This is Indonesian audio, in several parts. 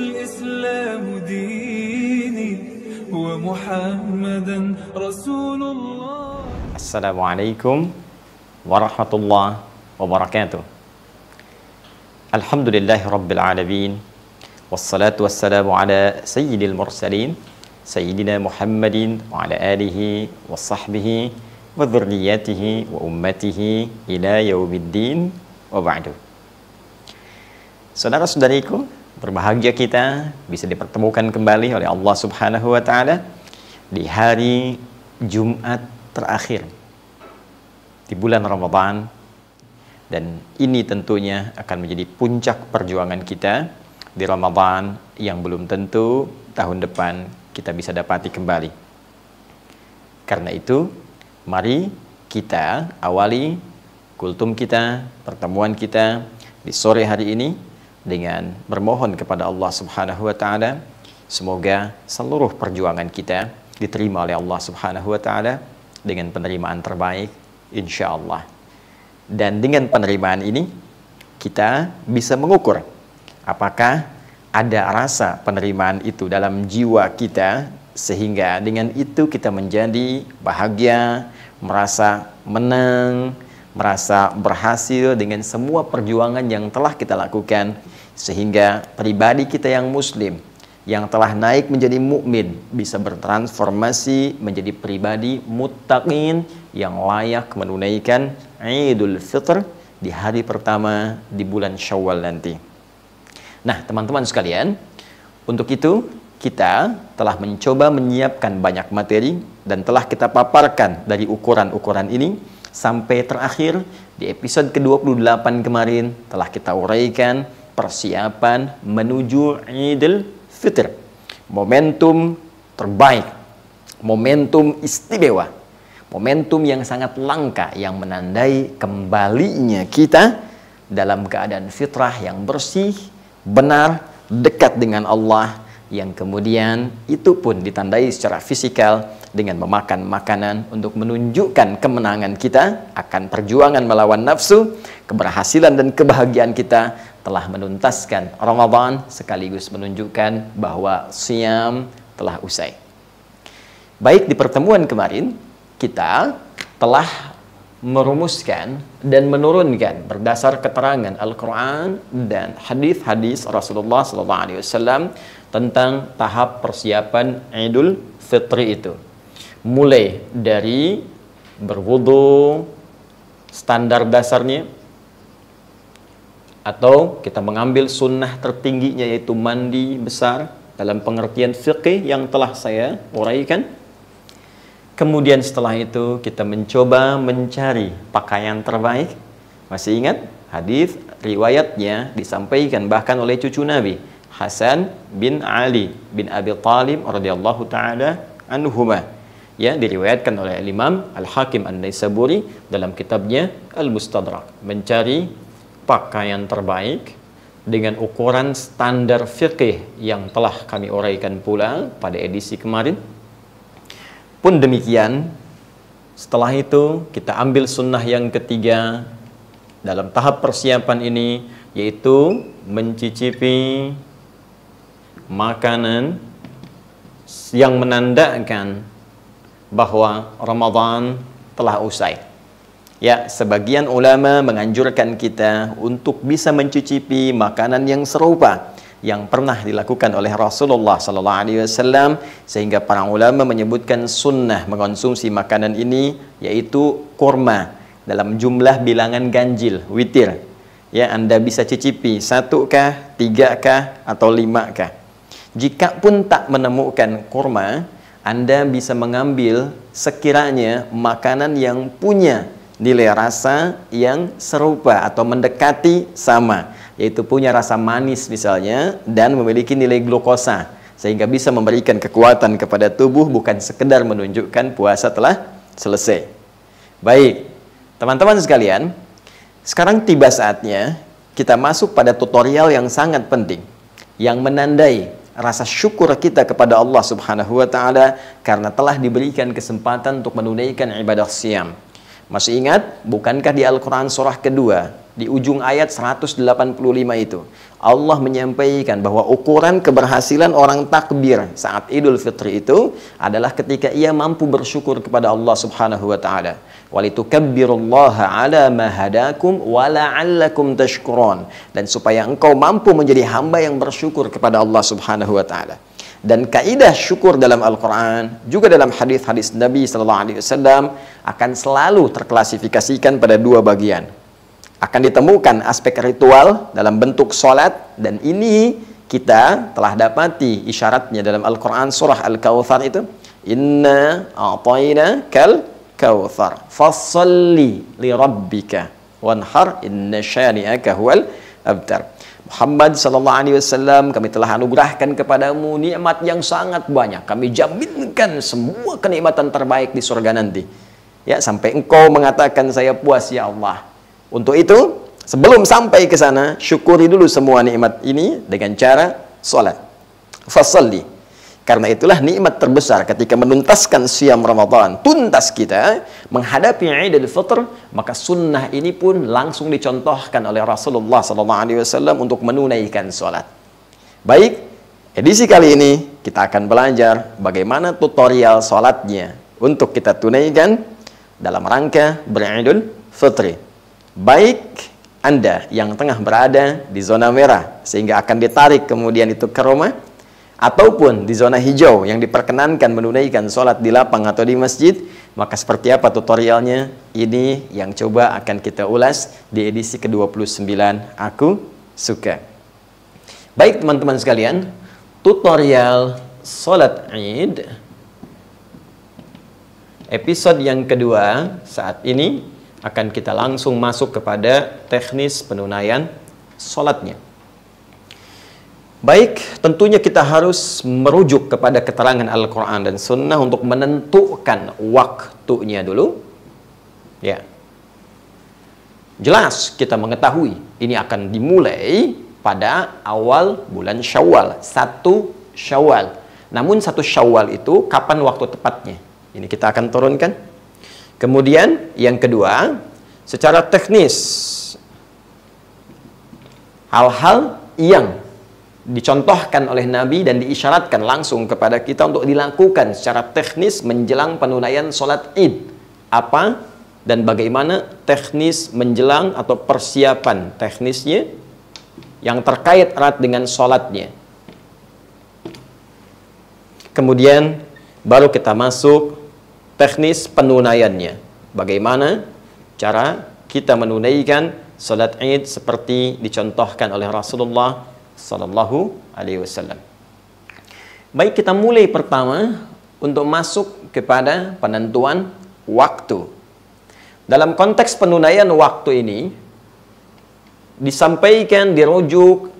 الإسلام ديني ومحمدا رسول الله. Assalamualaikum warahmatullahi wabarakatuh. Alhamdulillahi rabbil alamin. Wassalatu wassalamu ala sayyidil mursalin Sayyidina Muhammadin wa ala alihi wa sahbihi wa dhurriyyatihi wa ummatihi ila yaumiddin wa ba'du. Saudara-saudariku, berbahagia kita bisa dipertemukan kembali oleh Allah Subhanahu wa taala di hari Jumat terakhir di bulan Ramadan, dan ini tentunya akan menjadi puncak perjuangan kita di Ramadan yang belum tentu tahun depan kita bisa dapati kembali. Karena itu, mari kita awali kultum kita, pertemuan kita di sore hari ini dengan bermohon kepada Allah Subhanahu wa taala semoga seluruh perjuangan kita diterima oleh Allah Subhanahu wa taala dengan penerimaan terbaik insyaallah. Dan dengan penerimaan ini kita bisa mengukur apakah ada rasa penerimaan itu dalam jiwa kita, sehingga dengan itu kita menjadi bahagia, merasa menang, merasa berhasil dengan semua perjuangan yang telah kita lakukan, sehingga pribadi kita yang muslim yang telah naik menjadi mukmin bisa bertransformasi menjadi pribadi muttaqin yang layak menunaikan Idul Fitr di hari pertama di bulan Syawal nanti. Nah, teman-teman sekalian, untuk itu kita telah mencoba menyiapkan banyak materi dan telah kita paparkan dari ukuran-ukuran ini sampai terakhir di episode ke-28 kemarin telah kita uraikan persiapan menuju Idul Fitr. Momentum terbaik, momentum istimewa, momentum yang sangat langka yang menandai kembalinya kita dalam keadaan fitrah yang bersih, benar, dekat dengan Allah, yang kemudian itu pun ditandai secara fisikal dengan memakan makanan untuk menunjukkan kemenangan kita akan perjuangan melawan nafsu, keberhasilan dan kebahagiaan kita telah menuntaskan Ramadan, sekaligus menunjukkan bahwa Siyam telah usai. Baik, di pertemuan kemarin kita telah merumuskan dan menurunkan berdasar keterangan Al-Quran dan hadis-hadis Rasulullah SAW tentang tahap persiapan Idul Fitri itu. Mulai dari berwudu standar dasarnya, atau kita mengambil sunnah tertingginya yaitu mandi besar dalam pengertian fiqih yang telah saya uraikan. Kemudian setelah itu kita mencoba mencari pakaian terbaik. Masih ingat hadis riwayatnya disampaikan bahkan oleh cucu Nabi Hasan bin Ali bin Abi Thalib radhiyallahu taala anhuma, ya, diriwayatkan oleh Imam Al-Hakim An-Naisaburi dalam kitabnya Al-Mustadrak, mencari pakaian terbaik dengan ukuran standar fiqih yang telah kami uraikan pula pada edisi kemarin. Pun demikian, setelah itu kita ambil sunnah yang ketiga dalam tahap persiapan ini, yaitu mencicipi makanan yang menandakan bahwa Ramadan telah usai. Ya, sebagian ulama menganjurkan kita untuk bisa mencicipi makanan yang serupa yang pernah dilakukan oleh Rasulullah SAW, sehingga para ulama menyebutkan sunnah mengonsumsi makanan ini yaitu kurma dalam jumlah bilangan ganjil, witir. Ya, Anda bisa cicipi 1kah, 3kah, atau 5kah. Jika pun tak menemukan kurma, Anda bisa mengambil sekiranya makanan yang punya nilai rasa yang serupa atau mendekati sama, yaitu punya rasa manis misalnya dan memiliki nilai glukosa, sehingga bisa memberikan kekuatan kepada tubuh, bukan sekedar menunjukkan puasa telah selesai. Baik, teman-teman sekalian, sekarang tiba saatnya kita masuk pada tutorial yang sangat penting yang menandai rasa syukur kita kepada Allah Subhanahu wa taala karena telah diberikan kesempatan untuk menunaikan ibadah Siyam. Masih ingat, bukankah di Al-Quran surah kedua di ujung ayat 185 itu, Allah menyampaikan bahwa ukuran keberhasilan orang takbir saat Idul Fitri itu adalah ketika ia mampu bersyukur kepada Allah Subhanahu wa taala. Walitukabbirullaha ala ma hadakum wa la'allakum tashkurun. Dan supaya engkau mampu menjadi hamba yang bersyukur kepada Allah Subhanahu wa taala. Dan kaidah syukur dalam Al-Quran, juga dalam hadis-hadis Nabi SAW akan selalu terklasifikasikan pada dua bagian. Akan ditemukan aspek ritual dalam bentuk sholat, dan ini kita telah dapati isyaratnya dalam Al-Quran surah Al-Kawthar itu. Inna a'tayna kal kawthar fassalli li rabbika wanhar inna syani'aka huwal abtar. Muhammad sallallahu alaihi wasallam, kami telah anugerahkan kepadamu nikmat yang sangat banyak. Kami jaminkan semua kenikmatan terbaik di surga nanti. Ya, sampai engkau mengatakan saya puas ya Allah. Untuk itu, sebelum sampai ke sana, syukuri dulu semua nikmat ini dengan cara salat. Fasalli. Karena itulah nikmat terbesar ketika menuntaskan siam Ramadan, tuntas kita menghadapi Idul Fitr, maka sunnah ini pun langsung dicontohkan oleh Rasulullah SAW untuk menunaikan salat. Baik, edisi kali ini kita akan belajar bagaimana tutorial salatnya untuk kita tunaikan dalam rangka beridul fitri. Baik Anda yang tengah berada di zona merah sehingga akan ditarik kemudian itu ke rumah, ataupun di zona hijau yang diperkenankan menunaikan sholat di lapang atau di masjid, maka seperti apa tutorialnya? Ini yang coba akan kita ulas di edisi ke-29 Aku Suka. Baik teman-teman sekalian, tutorial sholat Id episode yang kedua saat ini akan kita langsung masuk kepada teknis penunaian sholatnya. Baik, tentunya kita harus merujuk kepada keterangan Al-Quran dan Sunnah untuk menentukan waktunya dulu. Ya, jelas kita mengetahui ini akan dimulai pada awal bulan Syawal, 1 Syawal. Namun 1 Syawal itu kapan waktu tepatnya? Ini kita akan turunkan. Kemudian yang kedua, secara teknis, hal-hal yang dicontohkan oleh Nabi dan diisyaratkan langsung kepada kita untuk dilakukan secara teknis menjelang penunaian sholat Id. Apa dan bagaimana teknis menjelang atau persiapan teknisnya yang terkait erat dengan sholatnya. Kemudian baru kita masuk teknis penunaiannya. Bagaimana cara kita menunaikan salat Id seperti dicontohkan oleh Rasulullah sallallahu alaihi wasallam. Baik, kita mulai pertama untuk masuk kepada penentuan waktu. Dalam konteks penunaian waktu ini disampaikan, dirujuk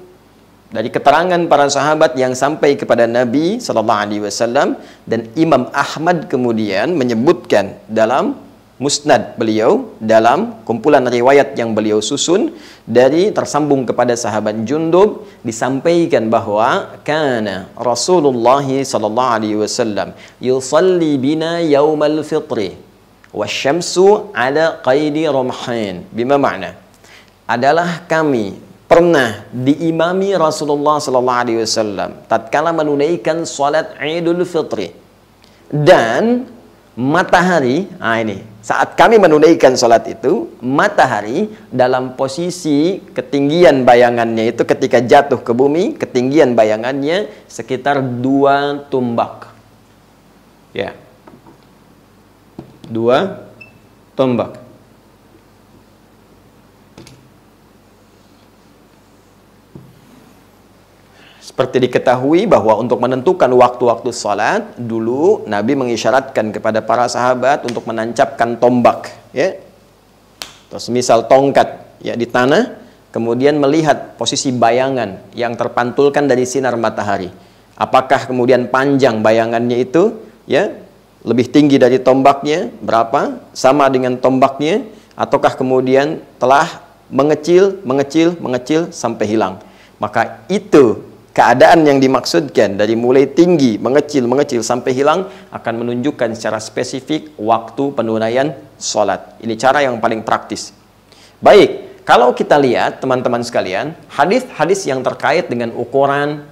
dari keterangan para sahabat yang sampai kepada Nabi sallallahu alaihi wasallam, dan Imam Ahmad kemudian menyebutkan dalam musnad beliau, dalam kumpulan riwayat yang beliau susun dari tersambung kepada sahabat Jundub, disampaikan bahwa kana Rasulullah sallallahu alaihi wasallam yusalli bina yaumal fitri wasyamsu ala qaidi rumhin. Bima makna adalah kami pernah diimami Rasulullah sallallahu alaihi wasallam tatkala menunaikan salat Idul Fitri, dan matahari, ini saat kami menunaikan salat itu, matahari dalam posisi ketinggian bayangannya itu ketika jatuh ke bumi, ketinggian bayangannya sekitar 2 tumbak. Ya. 2 tumbak. Seperti diketahui bahwa untuk menentukan waktu-waktu salat, dulu Nabi mengisyaratkan kepada para sahabat untuk menancapkan tombak, ya. Terus misal tongkat ya di tanah, kemudian melihat posisi bayangan yang terpantulkan dari sinar matahari. Apakah kemudian panjang bayangannya itu, ya, lebih tinggi dari tombaknya, berapa? Sama dengan tombaknya, ataukah kemudian telah mengecil sampai hilang? Maka itu keadaan yang dimaksudkan dari mulai tinggi, mengecil sampai hilang akan menunjukkan secara spesifik waktu penunaian sholat. Ini cara yang paling praktis. Baik, kalau kita lihat teman-teman sekalian, hadis-hadis yang terkait dengan ukuran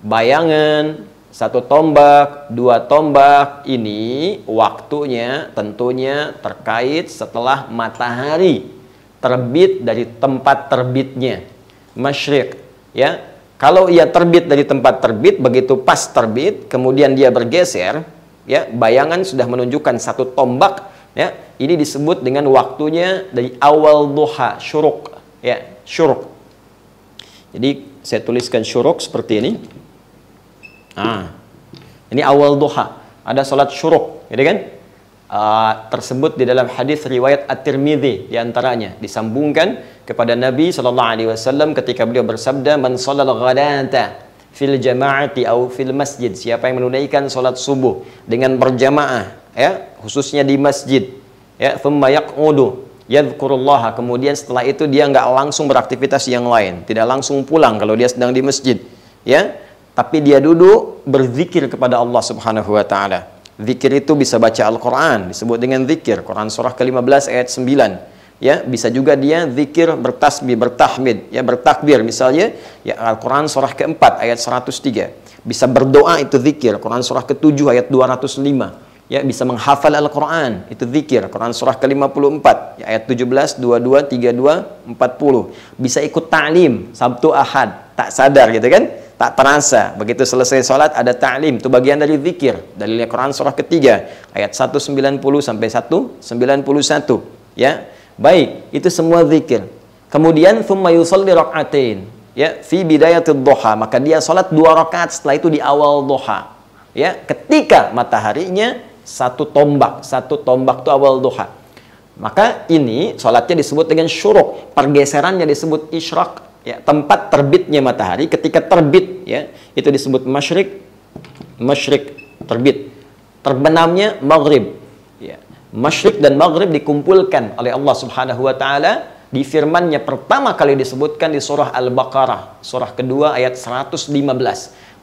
bayangan 1 tombak, 2 tombak ini waktunya tentunya terkait setelah matahari terbit dari tempat terbitnya, masyriq, ya. Kalau ia terbit dari tempat terbit, begitu pas terbit, kemudian dia bergeser, ya, bayangan sudah menunjukkan 1 tombak, ya. Ini disebut dengan waktunya dari awal duha, syuruk, ya, syuruk. Jadi saya tuliskan syuruk seperti ini. Ini awal duha, ada salat syuruk, gitu kan? Tersebut di dalam hadis riwayat At-Tirmidzi diantaranya disambungkan kepada Nabi SAW ketika beliau bersabda, man sholal ghadata fil jama'ati au fil masjid, siapa yang menunaikan salat subuh dengan berjamaah, ya, khususnya di masjid, ya, thumma yaq'udu yadhkurullah, kemudian setelah itu dia nggak langsung beraktivitas yang lain, tidak langsung pulang kalau dia sedang di masjid, ya, tapi dia duduk berzikir kepada Allah Subhanahu wa taala. Zikir itu bisa baca Al-Quran, disebut dengan zikir. Quran surah ke-15 ayat 9. Ya, bisa juga dia zikir bertasbih, bertahmid, ya, bertakbir misalnya, ya, Al-Quran surah ke-4 ayat 103. Bisa berdoa, itu zikir. Quran surah ke-7 ayat 205. Ya, bisa menghafal Al-Quran, itu zikir. Quran surah ke-54 ya, ayat 17, 22, 32, 40. Bisa ikut ta'lim Sabtu Ahad, tak sadar gitu kan, tak terasa, begitu selesai sholat ada ta'lim, itu bagian dari zikir. Dalilnya Quran surah ketiga ayat 190 sampai 191, ya. Baik, itu semua zikir. Kemudian thumma yusalli rak'atain, ya, fi bidayatid duha, maka dia sholat 2 rakaat setelah itu di awal duha, ya, ketika mataharinya 1 tombak. 1 tombak itu awal duha. Maka ini sholatnya disebut dengan syuruk, pergeserannya disebut isyraq, ya, tempat terbitnya matahari ketika terbit, ya, itu disebut masyriq, masyriq, terbit. Terbenamnya maghrib, ya. Masyriq dan maghrib dikumpulkan oleh Allah Subhanahu wa taala di firman-Nya pertama kali disebutkan di surah Al-Baqarah, surah kedua ayat 115.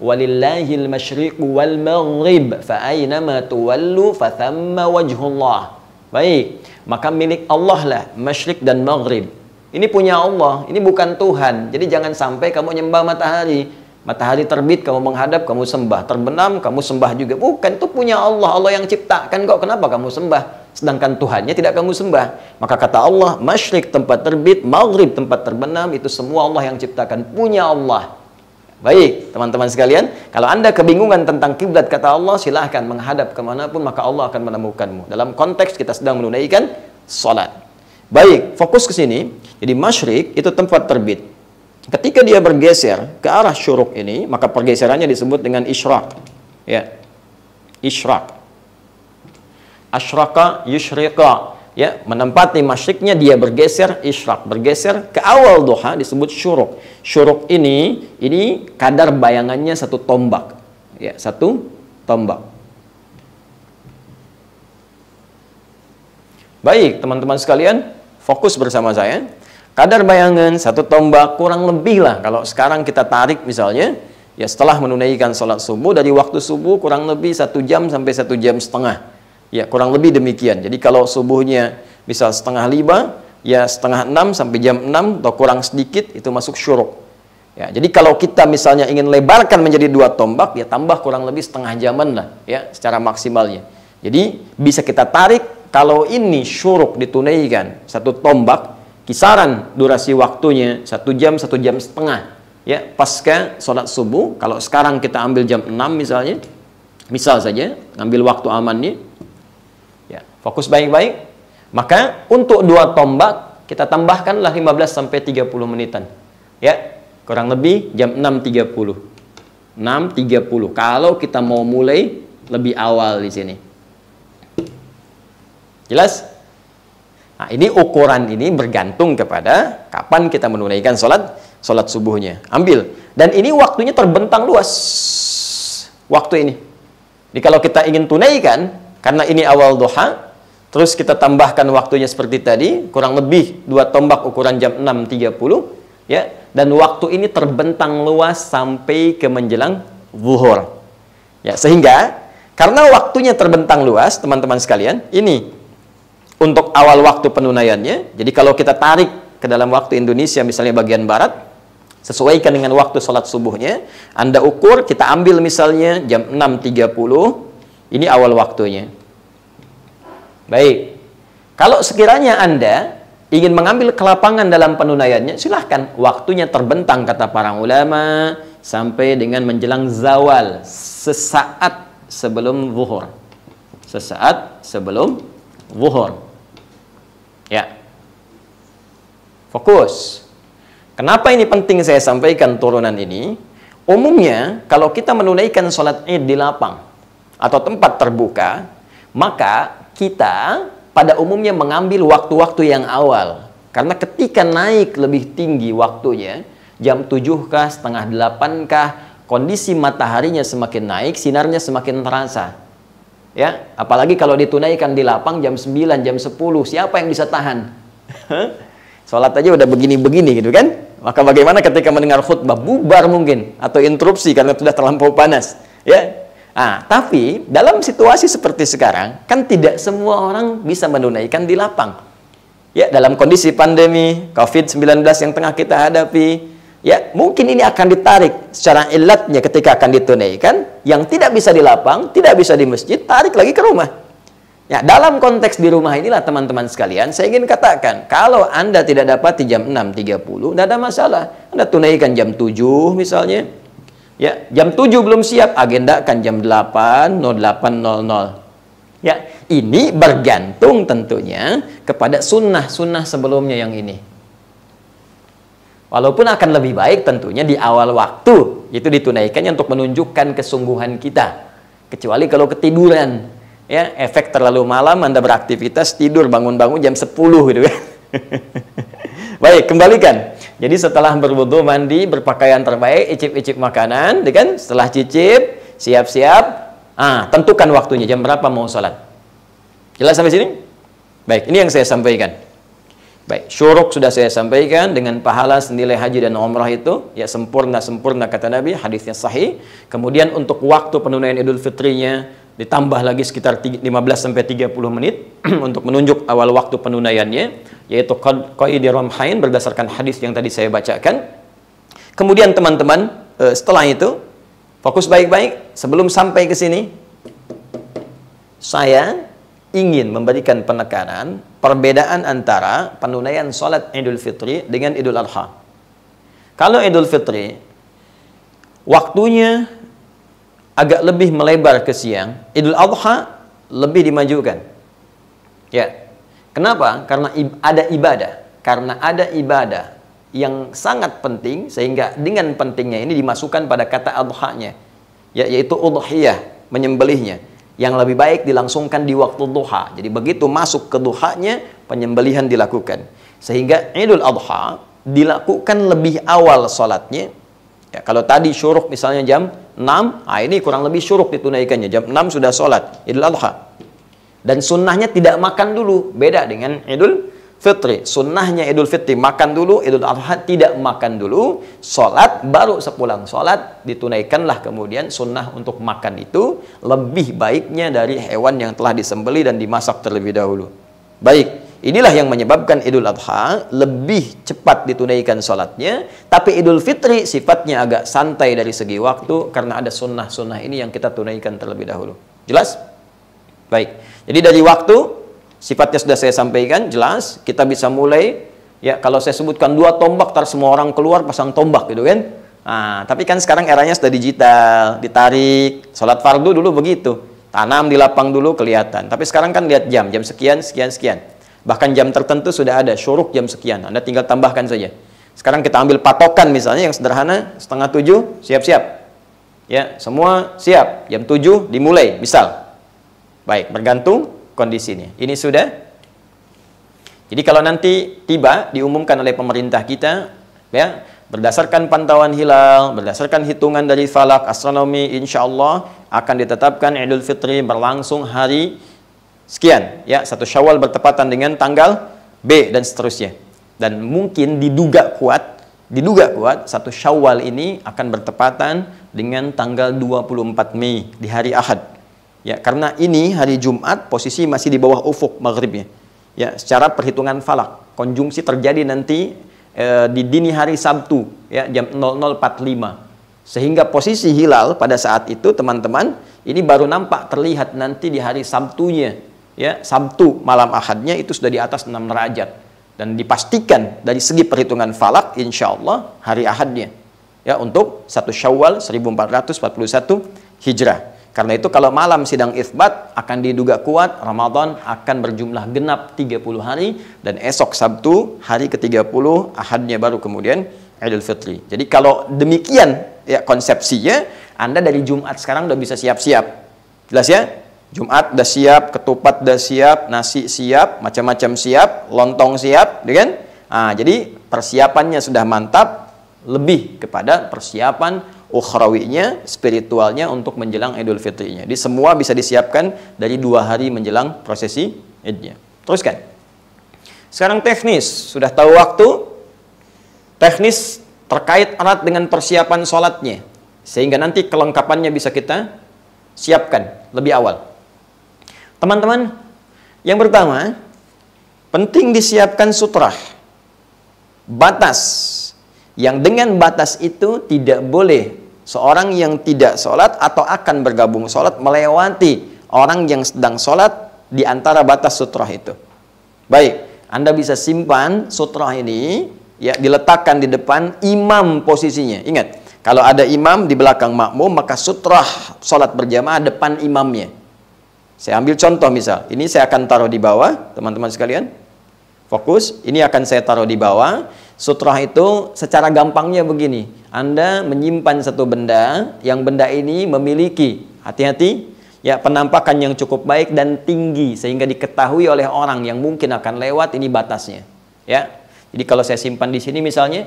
Walillahil masyriqu wal maghrib fa aynama tuwallu fa thamma wajhullah. Baik, maka milik Allah lah masyriq dan maghrib. Ini punya Allah, ini bukan Tuhan. Jadi jangan sampai kamu nyembah matahari. Matahari terbit, kamu menghadap, kamu sembah. Terbenam, kamu sembah juga. Bukan, itu punya Allah. Allah yang ciptakan kok. Kenapa kamu sembah? Sedangkan Tuhannya tidak kamu sembah. Maka kata Allah, masyrik tempat terbit, maghrib tempat terbenam, itu semua Allah yang ciptakan. Punya Allah. Baik, teman-teman sekalian. Kalau Anda kebingungan tentang kiblat, kata Allah, silahkan menghadap kemanapun, maka Allah akan menemukanmu. Dalam konteks kita sedang menunaikan salat. Baik, fokus ke sini. Jadi masyrik itu tempat terbit. Ketika dia bergeser ke arah syuruk ini, maka pergeserannya disebut dengan isyraq. Ya. Isyraq. Asyraqa yusyriqa. Ya, menempati masyriknya dia bergeser isyraq, bergeser ke awal duha disebut syuruk. Syuruk ini kadar bayangannya 1 tombak. Ya, 1 tombak. Baik, teman-teman sekalian, fokus bersama saya. Kadar bayangan 1 tombak kurang lebih lah. Kalau sekarang kita tarik misalnya, ya setelah menunaikan sholat subuh, dari waktu subuh kurang lebih 1 jam sampai 1 jam setengah. Ya, kurang lebih demikian. Jadi kalau subuhnya misal 4:30, ya 5:30 sampai jam 6 atau kurang sedikit, itu masuk syuruk. Ya, jadi kalau kita misalnya ingin lebarkan menjadi 2 tombak, ya tambah kurang lebih setengah jaman lah, ya, secara maksimalnya. Jadi bisa kita tarik, kalau ini syuruk ditunaikan 1 tombak, kisaran durasi waktunya 1 jam, 1 jam setengah, ya, pasca sholat subuh. Kalau sekarang kita ambil jam 6 misalnya, misal saja ngambil waktu amannya, ya, fokus baik-baik. Maka untuk 2 tombak kita tambahkanlah 15 sampai 30 menitan, ya, kurang lebih jam 6.30. 6.30 kalau kita mau mulai lebih awal di sini. Jelas? Nah, ini ukuran ini bergantung kepada kapan kita menunaikan sholat subuhnya. Ambil. Dan ini waktunya terbentang luas. Waktu ini. Jadi kalau kita ingin tunaikan, karena ini awal duha, terus kita tambahkan waktunya seperti tadi, kurang lebih 2 tombak ukuran jam 6.30, ya. Dan waktu ini terbentang luas sampai ke menjelang zuhur. Ya, sehingga karena waktunya terbentang luas, teman-teman sekalian, ini untuk awal waktu penunaiannya. Jadi kalau kita tarik ke dalam waktu Indonesia misalnya bagian barat, sesuaikan dengan waktu sholat subuhnya. Anda ukur, kita ambil misalnya jam 6.30, ini awal waktunya. Baik, kalau sekiranya Anda ingin mengambil kelapangan dalam penunaiannya, silahkan. Waktunya terbentang, kata para ulama, sampai dengan menjelang zawal, sesaat sebelum zuhur. Sesaat sebelum zuhur. Ya. Fokus. Kenapa ini penting saya sampaikan turunan ini? Umumnya, kalau kita menunaikan sholat id di lapang atau tempat terbuka, maka kita pada umumnya mengambil waktu-waktu yang awal. Karena ketika naik lebih tinggi waktunya, jam 7 kah, setengah 8 kah, kondisi mataharinya semakin naik, sinarnya semakin terasa. Ya, apalagi kalau ditunaikan di lapang jam 9, jam 10, siapa yang bisa tahan? Sholat aja udah begini-begini gitu kan? Maka bagaimana ketika mendengar khutbah? Bubar mungkin, atau interupsi karena sudah terlampau panas. Ya. Tapi dalam situasi seperti sekarang, kan tidak semua orang bisa menunaikan di lapang. Ya, dalam kondisi pandemi COVID-19 yang tengah kita hadapi, ya, mungkin ini akan ditarik secara ilatnya ketika akan ditunaikan. Yang tidak bisa di lapang, tidak bisa di masjid, tarik lagi ke rumah. Ya, dalam konteks di rumah inilah teman-teman sekalian, saya ingin katakan, kalau Anda tidak dapat di jam 6.30, tidak ada masalah. Anda tunaikan jam 7 misalnya. Ya, jam 7 belum siap, agendakan jam 8.08.00. Ya, ini bergantung tentunya kepada sunnah-sunnah sebelumnya yang ini. Walaupun akan lebih baik tentunya di awal waktu itu ditunaikannya untuk menunjukkan kesungguhan kita. Kecuali kalau ketiduran, ya, efek terlalu malam Anda beraktivitas, tidur bangun-bangun jam 10 gitu kan. Baik, kembalikan. Jadi setelah berwudu, mandi, berpakaian terbaik, icip-icip makanan, kan? Setelah cicip, siap-siap, tentukan waktunya, jam berapa mau sholat. Jelas sampai sini? Baik, ini yang saya sampaikan. Baik, syuruk sudah saya sampaikan, dengan pahala senilai haji dan umrah itu, ya sempurna kata Nabi, hadisnya sahih. Kemudian untuk waktu penunaian Idul Fitrinya, ditambah lagi sekitar 15-30 menit untuk menunjuk awal waktu penunaiannya, yaitu qaidi ramhain berdasarkan hadis yang tadi saya bacakan. Kemudian teman-teman, setelah itu fokus baik-baik. Sebelum sampai ke sini, saya ingin memberikan penekanan perbedaan antara penunaian sholat Idul Fitri dengan Idul Adha. Kalau Idul Fitri waktunya agak lebih melebar ke siang, Idul Adha lebih dimajukan. Ya. Kenapa? Karena ada ibadah. Karena ada ibadah yang sangat penting, sehingga dengan pentingnya ini dimasukkan pada kata adhanya, ya, yaitu udhiyah, menyembelihnya, yang lebih baik dilangsungkan di waktu duha. Jadi begitu masuk ke duhanya, penyembelihan dilakukan. Sehingga Idul Adha dilakukan lebih awal sholatnya. Ya, kalau tadi syuruk misalnya jam 6, ini kurang lebih syuruk ditunaikannya. Jam 6 sudah sholat Idul Adha. Dan sunnahnya tidak makan dulu. Beda dengan Idul Fitri. Sunnahnya Idul Fitri makan dulu, Idul Adha tidak makan dulu. Sholat, baru sepulang sholat ditunaikanlah kemudian sunnah untuk makan itu. Lebih baiknya dari hewan yang telah disembelih dan dimasak terlebih dahulu. Baik. Inilah yang menyebabkan Idul Adha lebih cepat ditunaikan sholatnya. Tapi Idul Fitri sifatnya agak santai dari segi waktu, karena ada sunnah-sunnah ini yang kita tunaikan terlebih dahulu. Jelas? Baik. Jadi dari waktu, sifatnya sudah saya sampaikan, jelas. Kita bisa mulai, ya, kalau saya sebutkan 2 tombak, ntar semua orang keluar pasang tombak gitu kan. Tapi kan sekarang eranya sudah digital, ditarik. Sholat fardu dulu begitu. Tanam di lapang dulu kelihatan. Tapi sekarang kan lihat jam sekian, sekian, sekian. Bahkan jam tertentu sudah ada, syuruk jam sekian. Anda tinggal tambahkan saja. Sekarang kita ambil patokan misalnya yang sederhana, 6:30, siap-siap. Ya, semua siap. Jam 7 dimulai, misal. Baik, bergantung kondisinya. Ini sudah. Jadi kalau nanti tiba, diumumkan oleh pemerintah kita, ya, berdasarkan pantauan hilal, berdasarkan hitungan dari falak, astronomi, insya Allah akan ditetapkan Idul Fitri berlangsung hari sekian, ya, 1 Syawal bertepatan dengan tanggal B dan seterusnya. Dan mungkin diduga kuat 1 Syawal ini akan bertepatan dengan tanggal 24 Mei di hari Ahad. Ya, karena ini hari Jumat, posisi masih di bawah ufuk maghribnya. Ya, secara perhitungan falak. konjungsi terjadi nanti di dini hari Sabtu ya jam 00.45. Sehingga posisi hilal pada saat itu teman-teman ini baru nampak terlihat nanti di hari Sabtunya ya, Sabtu malam Ahadnya itu sudah di atas 6 derajat dan dipastikan dari segi perhitungan falak insya Allah hari Ahadnya ya untuk 1 Syawal 1441 Hijrah. Karena itu kalau malam sidang itsbat akan diduga kuat Ramadan akan berjumlah genap 30 hari dan esok Sabtu hari ke-30 Ahadnya baru kemudian Idul Fitri. Jadi kalau demikian ya konsepsinya, Anda dari Jumat sekarang udah bisa siap-siap. Jelas ya? Jumat udah siap, ketupat udah siap, nasi siap, macam-macam siap, lontong siap, kan? Nah, jadi persiapannya sudah mantap, lebih kepada persiapan ukhrawinya, spiritualnya untuk menjelang Idul Fitrinya. Jadi semua bisa disiapkan dari 2 hari menjelang prosesi Idnya. Teruskan. Sekarang teknis, sudah tahu waktu. Teknis terkait erat dengan persiapan sholatnya, sehingga nanti kelengkapannya bisa kita siapkan lebih awal. Teman-teman, yang pertama, penting disiapkan sutrah, batas, yang dengan batas itu tidak boleh seorang yang tidak sholat atau akan bergabung sholat melewati orang yang sedang sholat di antara batas sutrah itu. Baik, Anda bisa simpan sutrah ini ya, diletakkan di depan imam posisinya. Ingat, kalau ada imam di belakang makmum, maka sutrah sholat berjamaah depan imamnya. Saya ambil contoh misal, ini saya akan taruh di bawah, teman-teman sekalian. Fokus, ini akan saya taruh di bawah. Sutrah itu secara gampangnya begini. Anda menyimpan satu benda, yang benda ini memiliki, hati-hati, ya penampakan yang cukup baik dan tinggi, sehingga diketahui oleh orang yang mungkin akan lewat, ini batasnya. Ya. Jadi kalau saya simpan di sini misalnya,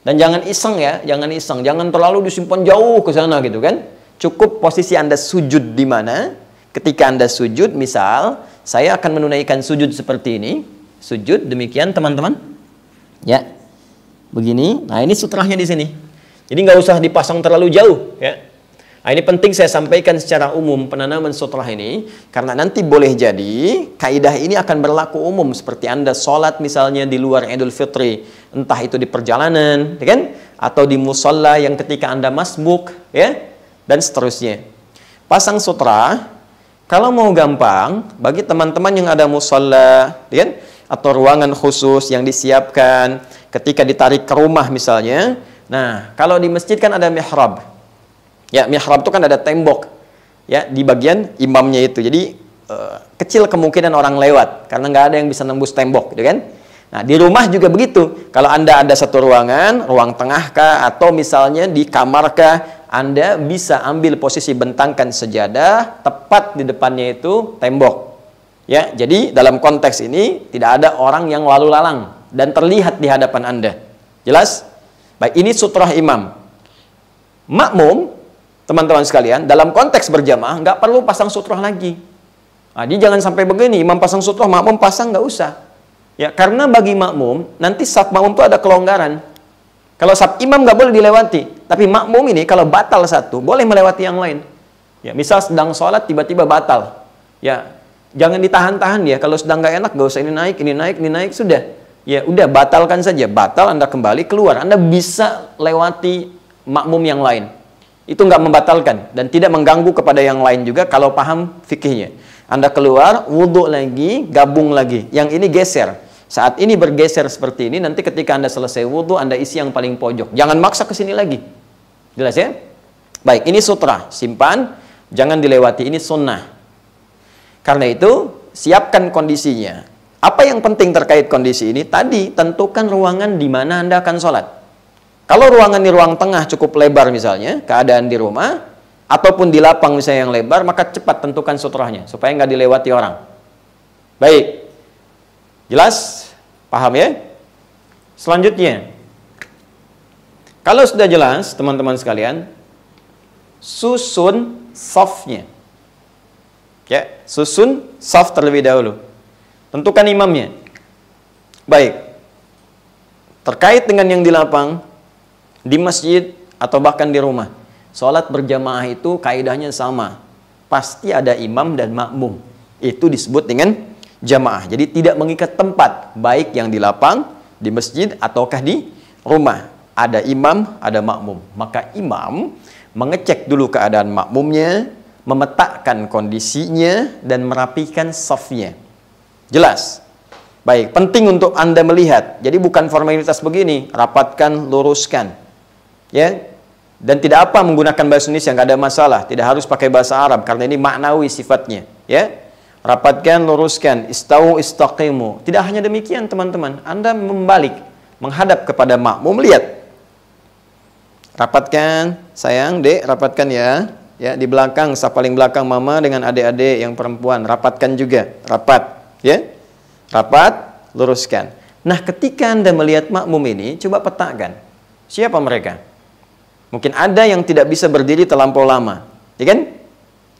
dan jangan iseng ya, jangan iseng, jangan terlalu disimpan jauh ke sana gitu kan. Cukup posisi Anda sujud di mana. Ketika Anda sujud, misal saya akan menunaikan sujud seperti ini, sujud demikian teman-teman, ya, begini. Nah ini sutrahnya di sini. Jadi nggak usah dipasang terlalu jauh, ya. Nah, ini penting saya sampaikan secara umum penanaman sutrah ini, karena nanti boleh jadi kaidah ini akan berlaku umum seperti Anda sholat misalnya di luar Idul Fitri, entah itu di perjalanan, ya kan? Atau di musola yang ketika Anda masbuk, ya, dan seterusnya. Pasang sutrah, kalau mau gampang, bagi teman-teman yang ada musola, ya kan? Atau ruangan khusus yang disiapkan ketika ditarik ke rumah misalnya. Nah, kalau di masjid kan ada mihrab. Ya, mihrab itu kan ada tembok ya di bagian imamnya itu. Jadi kecil kemungkinan orang lewat karena nggak ada yang bisa nembus tembok, gitu kan? Nah, di rumah juga begitu. Kalau Anda ada satu ruangan, ruang tengah kah atau misalnya di kamar kah, Anda bisa ambil posisi bentangkan sejadah tepat di depannya itu tembok. Ya, jadi dalam konteks ini tidak ada orang yang lalu lalang dan terlihat di hadapan Anda. Jelas? Baik, ini sutrah imam. Makmum, teman-teman sekalian, dalam konteks berjamaah nggak perlu pasang sutrah lagi. Nah, dia jangan sampai begini, imam pasang sutrah, makmum pasang, nggak usah. Ya, karena bagi makmum, nanti saf makmum itu ada kelonggaran. Kalau saf imam nggak boleh dilewati, tapi makmum ini kalau batal satu, boleh melewati yang lain. Ya, misal sedang sholat tiba-tiba batal. Ya, jangan ditahan-tahan ya. Kalau sedang nggak enak, nggak usah ini naik, ini naik, ini naik, sudah. Ya, udah batalkan saja. Batal, Anda kembali keluar. Anda bisa lewati makmum yang lain. Itu nggak membatalkan dan tidak mengganggu kepada yang lain juga kalau paham fikihnya. Anda keluar, wudhu lagi, gabung lagi. Yang ini geser. Saat ini bergeser seperti ini, nanti ketika Anda selesai wudhu, Anda isi yang paling pojok. Jangan maksa ke sini lagi. Jelas ya? Baik, ini sutrah. Simpan, jangan dilewati. Ini sunnah. Karena itu, siapkan kondisinya. Apa yang penting terkait kondisi ini? Tadi, tentukan ruangan di mana Anda akan sholat. Kalau ruangan di ruang tengah cukup lebar misalnya, keadaan di rumah, ataupun di lapang misalnya yang lebar, maka cepat tentukan sutrahnya, supaya nggak dilewati orang. Baik. Jelas? Paham ya? Selanjutnya, kalau sudah jelas, teman-teman sekalian, susun safnya. Ya, susun saf terlebih dahulu. Tentukan imamnya. Baik. Terkait dengan yang di lapang, di masjid atau bahkan di rumah, sholat berjamaah itu kaidahnya sama, pasti ada imam dan makmum. Itu disebut dengan jamaah. Jadi tidak mengikat tempat, baik yang di lapang, di masjid, ataukah di rumah. Ada imam, ada makmum. Maka imam mengecek dulu keadaan makmumnya, memetakkan kondisinya, dan merapikan safnya. Jelas? Baik, penting untuk Anda melihat. Jadi bukan formalitas begini, rapatkan, luruskan. Ya, dan tidak apa menggunakan bahasa Indonesia, nggak ada masalah. Tidak harus pakai bahasa Arab, karena ini maknawi sifatnya. Ya, rapatkan, luruskan, istau, istaqimu. Tidak hanya demikian teman-teman, Anda membalik, menghadap kepada makmum, lihat. Rapatkan, sayang, dek, rapatkan ya. Ya, di belakang, paling belakang mama dengan adik-adik yang perempuan, rapatkan juga, rapat. Ya, rapat, luruskan. Nah, ketika Anda melihat makmum ini, coba petakan. Siapa mereka? Mungkin ada yang tidak bisa berdiri terlampau lama, ya kan?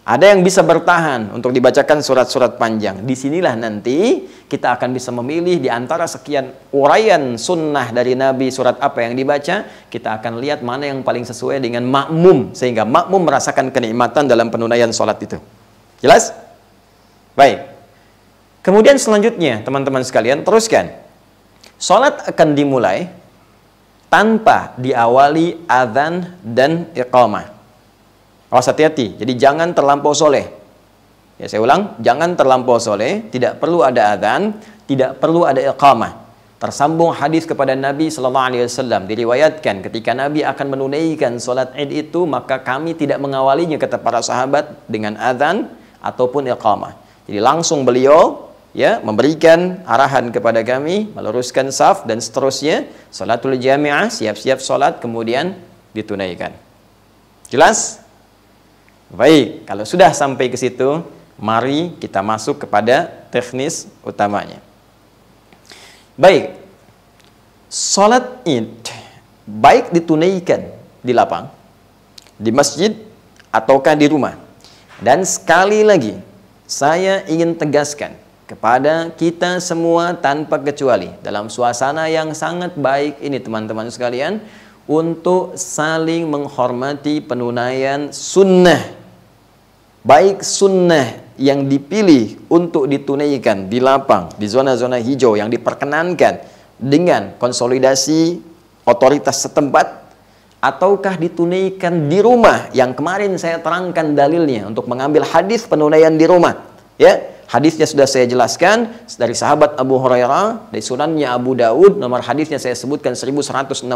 Ada yang bisa bertahan untuk dibacakan surat-surat panjang. Disinilah nanti kita akan bisa memilih di antara sekian uraian sunnah dari Nabi, surat apa yang dibaca. Kita akan lihat mana yang paling sesuai dengan makmum, sehingga makmum merasakan kenikmatan dalam penunaian sholat itu. Jelas? Baik. Kemudian selanjutnya, teman-teman sekalian, teruskan. Sholat akan dimulai tanpa diawali azan dan iqamah. Awas, hati-hati. Jadi jangan terlampau soleh. Ya, saya ulang, jangan terlampau soleh. Tidak perlu ada azan, tidak perlu ada iqamah. Tersambung hadis kepada Nabi SAW. Diriwayatkan ketika Nabi akan menunaikan sholat Id itu, maka kami tidak mengawalinya, kata para sahabat, dengan azan ataupun iqamah. Jadi langsung beliau memberikan arahan kepada kami, meluruskan saf dan seterusnya, salatul jami'ah, siap-siap salat, kemudian ditunaikan. Jelas? Baik, kalau sudah sampai ke situ, mari kita masuk kepada teknis utamanya. Baik, salat Id baik ditunaikan di lapang, di masjid, ataukah di rumah. Dan sekali lagi, saya ingin tegaskan kepada kita semua tanpa kecuali, dalam suasana yang sangat baik ini teman-teman sekalian, untuk saling menghormati penunaian sunnah. Baik sunnah yang dipilih untuk ditunaikan di lapang, di zona-zona hijau yang diperkenankan dengan konsolidasi otoritas setempat, ataukah ditunaikan di rumah yang kemarin saya terangkan dalilnya untuk mengambil hadis penunaian di rumah. Ya, hadisnya sudah saya jelaskan dari sahabat Abu Hurairah, dari sunannya Abu Daud, nomor hadisnya saya sebutkan 1162,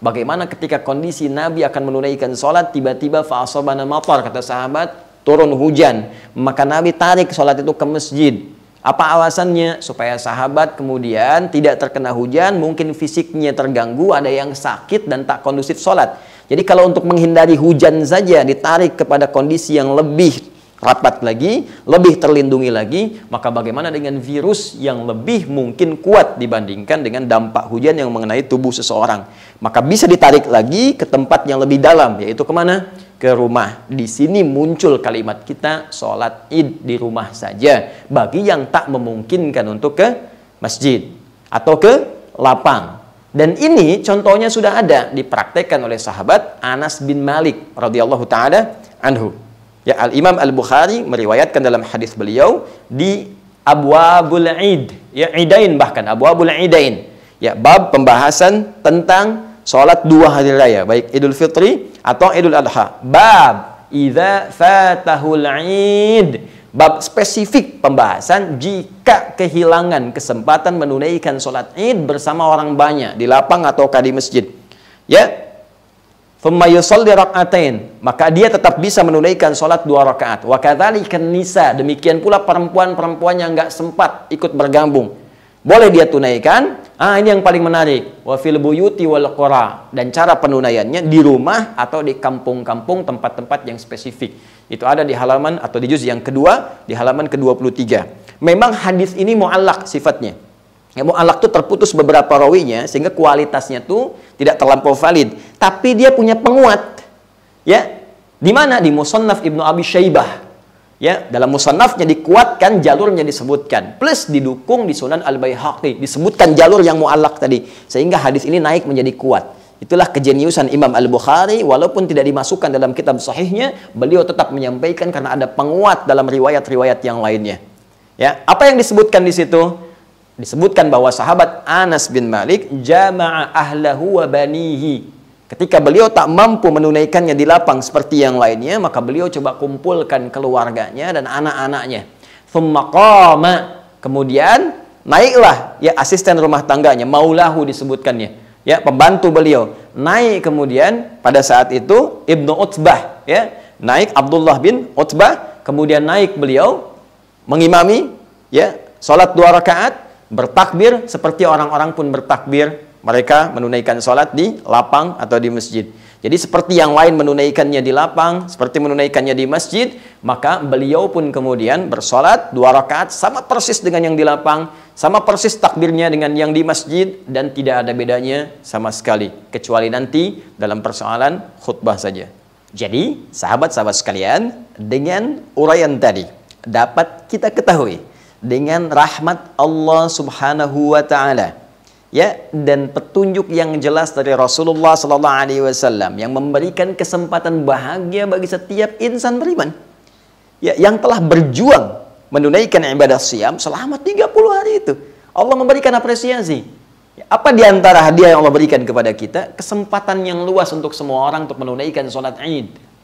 bagaimana ketika kondisi Nabi akan menunaikan sholat, tiba-tiba fa'asabana matar, kata sahabat, turun hujan, maka Nabi tarik sholat itu ke masjid. Apa alasannya? Supaya sahabat kemudian tidak terkena hujan, mungkin fisiknya terganggu, ada yang sakit dan tak kondusif sholat. Jadi kalau untuk menghindari hujan saja ditarik kepada kondisi yang lebih rapat lagi, lebih terlindungi lagi, maka bagaimana dengan virus yang lebih mungkin kuat dibandingkan dengan dampak hujan yang mengenai tubuh seseorang. Maka bisa ditarik lagi ke tempat yang lebih dalam, yaitu kemana? Ke rumah. Di sini muncul kalimat kita, sholat Id di rumah saja, bagi yang tak memungkinkan untuk ke masjid atau ke lapang. Dan ini contohnya sudah ada dipraktekkan oleh sahabat Anas bin Malik radhiyallahu taala anhu. Ya, Al-Imam Al-Bukhari meriwayatkan dalam hadis beliau di Abwabul Id, ya, Idain, bahkan Abwabul Idain, ya, bab pembahasan tentang sholat dua hari raya, baik Idul Fitri atau Idul Adha. Bab idza fatahul Id, bab spesifik pembahasan jika kehilangan kesempatan menunaikan sholat Id bersama orang banyak di lapang ataukah di masjid. Ya, thumma yusalli rak'atain, maka dia tetap bisa menunaikan sholat 2 rakaat. Wa kadzalika nisa, demikian pula perempuan-perempuan yang enggak sempat ikut bergabung, boleh dia tunaikan. Ini yang paling menarik. Wa fil buyuti wal qura, dan cara penunaiannya di rumah atau di kampung-kampung, tempat-tempat yang spesifik. Itu ada di halaman atau di juz yang kedua, di halaman ke-23. Memang hadis ini mu'allaq sifatnya. Ya, mu'allaq itu terputus beberapa rawinya sehingga kualitasnya tuh tidak terlampau valid, tapi dia punya penguat. Ya, di mana? Di Musannaf Ibnu Abi Syaibah. Ya, dalam musannafnya dikuatkan, jalurnya disebutkan, plus didukung di Sunan Al-Baihaqi, disebutkan jalur yang mu'allaq tadi, sehingga hadis ini naik menjadi kuat. Itulah kejeniusan Imam Al-Bukhari, walaupun tidak dimasukkan dalam kitab sahihnya, beliau tetap menyampaikan karena ada penguat dalam riwayat-riwayat yang lainnya. Ya, apa yang disebutkan di situ? Disebutkan bahwa sahabat Anas bin Malik jama'a ahlahu wa banihi. Ketika beliau tak mampu menunaikannya di lapang seperti yang lainnya, maka beliau coba kumpulkan keluarganya dan anak-anaknya. Thumma qama, kemudian naiklah ya asisten rumah tangganya, maulahu disebutkannya. Ya, pembantu beliau. Naik kemudian pada saat itu Ibnu Utbah, ya. Naik Abdullah bin Utbah, kemudian naik beliau mengimami ya salat 2 rakaat, bertakbir seperti orang-orang pun bertakbir. Mereka menunaikan sholat di lapang atau di masjid. Jadi seperti yang lain menunaikannya di lapang, seperti menunaikannya di masjid, maka beliau pun kemudian bersolat 2 rakaat sama persis dengan yang di lapang, sama persis takbirnya dengan yang di masjid, dan tidak ada bedanya sama sekali, kecuali nanti dalam persoalan khutbah saja. Jadi sahabat-sahabat sekalian, dengan uraian tadi dapat kita ketahui dengan rahmat Allah Subhanahu wa taala, ya, dan petunjuk yang jelas dari Rasulullah sallallahu alaihi wasallam yang memberikan kesempatan bahagia bagi setiap insan beriman, ya, yang telah berjuang menunaikan ibadah siam selama 30 hari itu. Allah memberikan apresiasi. Apa di antara hadiah yang Allah berikan kepada kita? Kesempatan yang luas untuk semua orang untuk menunaikan sholat Id.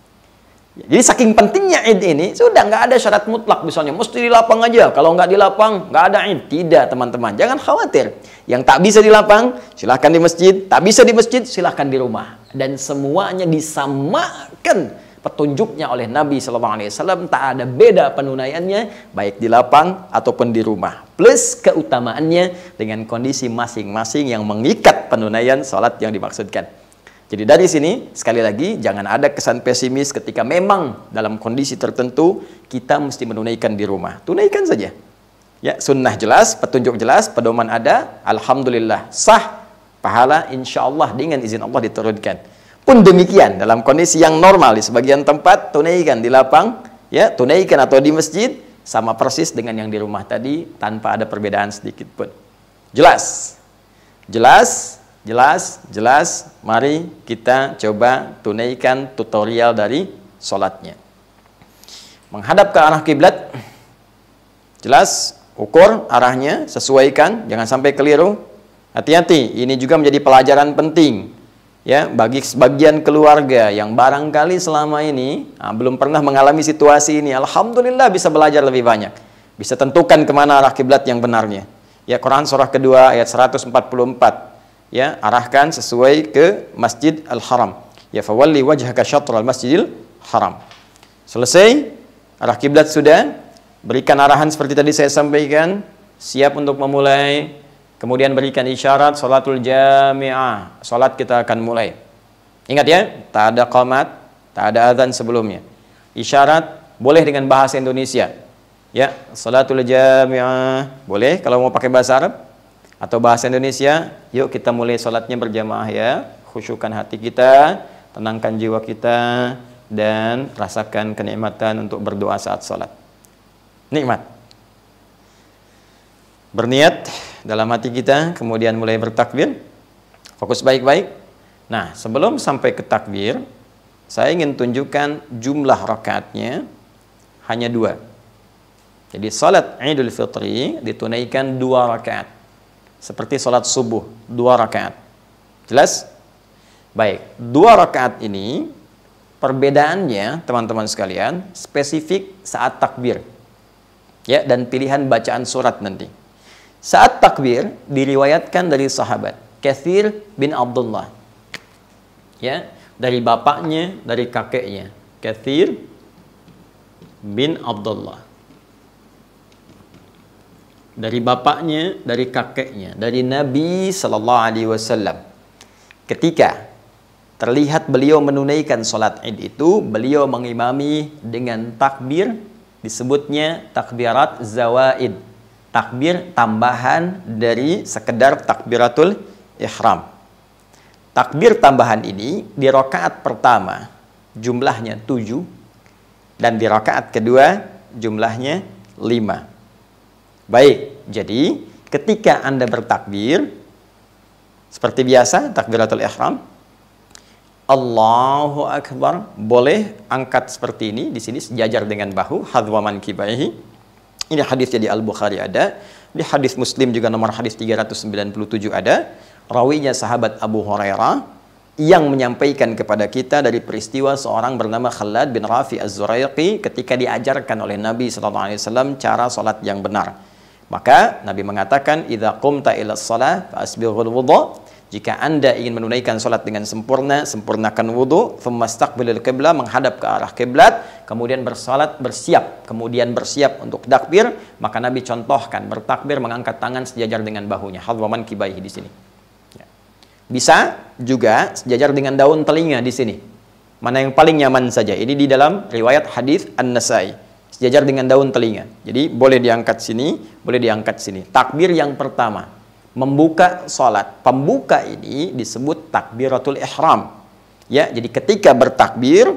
Jadi saking pentingnya Id ini, sudah nggak ada syarat mutlak misalnya mesti di lapang aja. Kalau nggak di lapang, nggak ada Id. Tidak, teman-teman. Jangan khawatir. Yang tak bisa di lapang, silahkan di masjid. Tak bisa di masjid, silahkan di rumah. Dan semuanya disamakan petunjuknya oleh Nabi SAW. Tak ada beda penunaiannya, baik di lapang ataupun di rumah. Plus keutamaannya dengan kondisi masing-masing yang mengikat penunaian sholat yang dimaksudkan. Jadi dari sini, sekali lagi, jangan ada kesan pesimis ketika memang dalam kondisi tertentu kita mesti menunaikan di rumah. Tunaikan saja. Ya, sunnah jelas, petunjuk jelas, pedoman ada, alhamdulillah sah, pahala insya Allah dengan izin Allah diturunkan. Pun demikian dalam kondisi yang normal di sebagian tempat, tunaikan di lapang, ya, tunaikan atau di masjid sama persis dengan yang di rumah tadi tanpa ada perbedaan sedikit pun. Jelas, jelas. Jelas, jelas. Mari kita coba tunaikan tutorial dari sholatnya. Menghadap ke arah kiblat, jelas, ukur arahnya, sesuaikan, jangan sampai keliru. Hati-hati, ini juga menjadi pelajaran penting ya bagi sebagian keluarga yang barangkali selama ini belum pernah mengalami situasi ini. Alhamdulillah bisa belajar lebih banyak, bisa tentukan kemana arah kiblat yang benarnya. Ya, Quran surah kedua ayat 144. Ya, arahkan sesuai ke Masjid Al-Haram. Ya, fawalli wajhaka syatral Masjidil Haram. Selesai, arah kiblat sudah, berikan arahan seperti tadi saya sampaikan, siap untuk memulai, kemudian berikan isyarat salatul jami'ah. Salat kita akan mulai. Ingat ya, tak ada qamat, tak ada azan sebelumnya. Isyarat boleh dengan bahasa Indonesia. Ya, salatul jami'ah boleh kalau mau pakai bahasa Arab atau bahasa Indonesia. Yuk kita mulai sholatnya berjamaah ya. Khusyukkan hati kita, tenangkan jiwa kita, dan rasakan kenikmatan untuk berdoa saat sholat. Nikmat. Berniat dalam hati kita, kemudian mulai bertakbir. Fokus baik-baik. Nah, sebelum sampai ke takbir, saya ingin tunjukkan jumlah rakaatnya hanya 2. Jadi sholat Idul Fitri ditunaikan 2 rakaat. Seperti sholat subuh, 2 rakaat. Jelas? Baik, 2 rakaat ini perbedaannya teman-teman sekalian spesifik saat takbir. Ya, dan pilihan bacaan surat nanti. Saat takbir diriwayatkan dari sahabat Katsir bin Abdullah. Ya, dari bapaknya, dari kakeknya. Katsir bin Abdullah. Dari bapaknya, dari kakeknya, dari Nabi Sallallahu Alaihi Wasallam. Ketika terlihat beliau menunaikan sholat Id itu, beliau mengimami dengan takbir, disebutnya takbirat zawaid, takbir tambahan dari sekedar takbiratul ihram. Takbir tambahan ini di rakaat pertama jumlahnya 7 dan di rakaat kedua jumlahnya 5. Baik, jadi ketika Anda bertakbir seperti biasa takbiratul ihram, Allahu Akbar, boleh angkat seperti ini di sini sejajar dengan bahu, hadwa mankibaihi. Ini hadisnya di Al-Bukhari ada, di hadis Muslim juga nomor hadis 397 ada. Rawinya sahabat Abu Hurairah yang menyampaikan kepada kita dari peristiwa seorang bernama Khalad bin Rafi Az-Zuraiqi ketika diajarkan oleh Nabi SAW cara salat yang benar. Maka Nabi mengatakan, "Idza qumta ila shalah fa asbighul wudhu." Jika Anda ingin menunaikan salat dengan sempurna, sempurnakan wudu, thumma istaqbilil qiblah, menghadap ke arah kiblat, kemudian bersalat, kemudian bersiap untuk takbir, maka Nabi contohkan bertakbir mengangkat tangan sejajar dengan bahunya, hadwaman kibaihi di sini. Ya. Bisa juga sejajar dengan daun telinga di sini. Mana yang paling nyaman saja. Ini di dalam riwayat hadis An-Nasai. Sejajar dengan daun telinga. Jadi boleh diangkat sini, boleh diangkat sini. Takbir yang pertama, membuka salat. Pembuka ini disebut takbiratul ihram. Ya, jadi ketika bertakbir,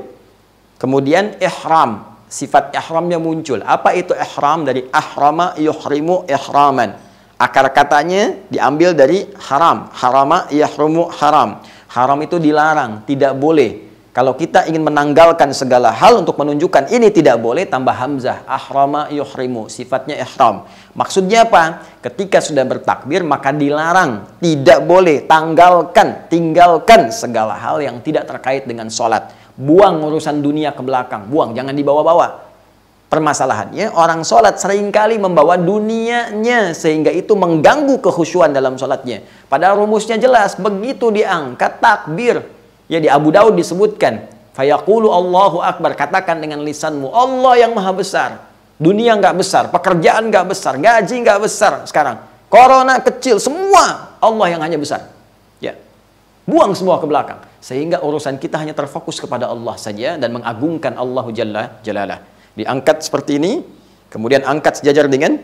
kemudian ihram, sifat ihramnya muncul. Apa itu ihram? Dari ahrama yuhrimu ihraman. Akar katanya diambil dari haram. Harama yahrumu haram. Haram itu dilarang, tidak boleh. Kalau kita ingin menanggalkan segala hal untuk menunjukkan ini tidak boleh, tambah hamzah. Ahrama yuhrimu, sifatnya ihram. Maksudnya apa? Ketika sudah bertakbir, maka dilarang, tidak boleh, tinggalkan segala hal yang tidak terkait dengan sholat. Buang urusan dunia ke belakang, buang, jangan dibawa-bawa. Permasalahannya, orang sholat seringkali membawa dunianya, sehingga itu mengganggu kekhusyuan dalam sholatnya. Padahal rumusnya jelas, begitu diangkat takbir. Ya, di Abu Daud disebutkan, fayaqulu Allahu Akbar, katakan dengan lisanmu, Allah yang maha besar. Dunia nggak besar, pekerjaan nggak besar, gaji nggak besar sekarang. Corona kecil, semua Allah yang hanya besar. Ya, buang semua ke belakang. Sehingga urusan kita hanya terfokus kepada Allah saja dan mengagungkan Allahu Jalla Jalalah. Diangkat seperti ini, kemudian angkat sejajar dengan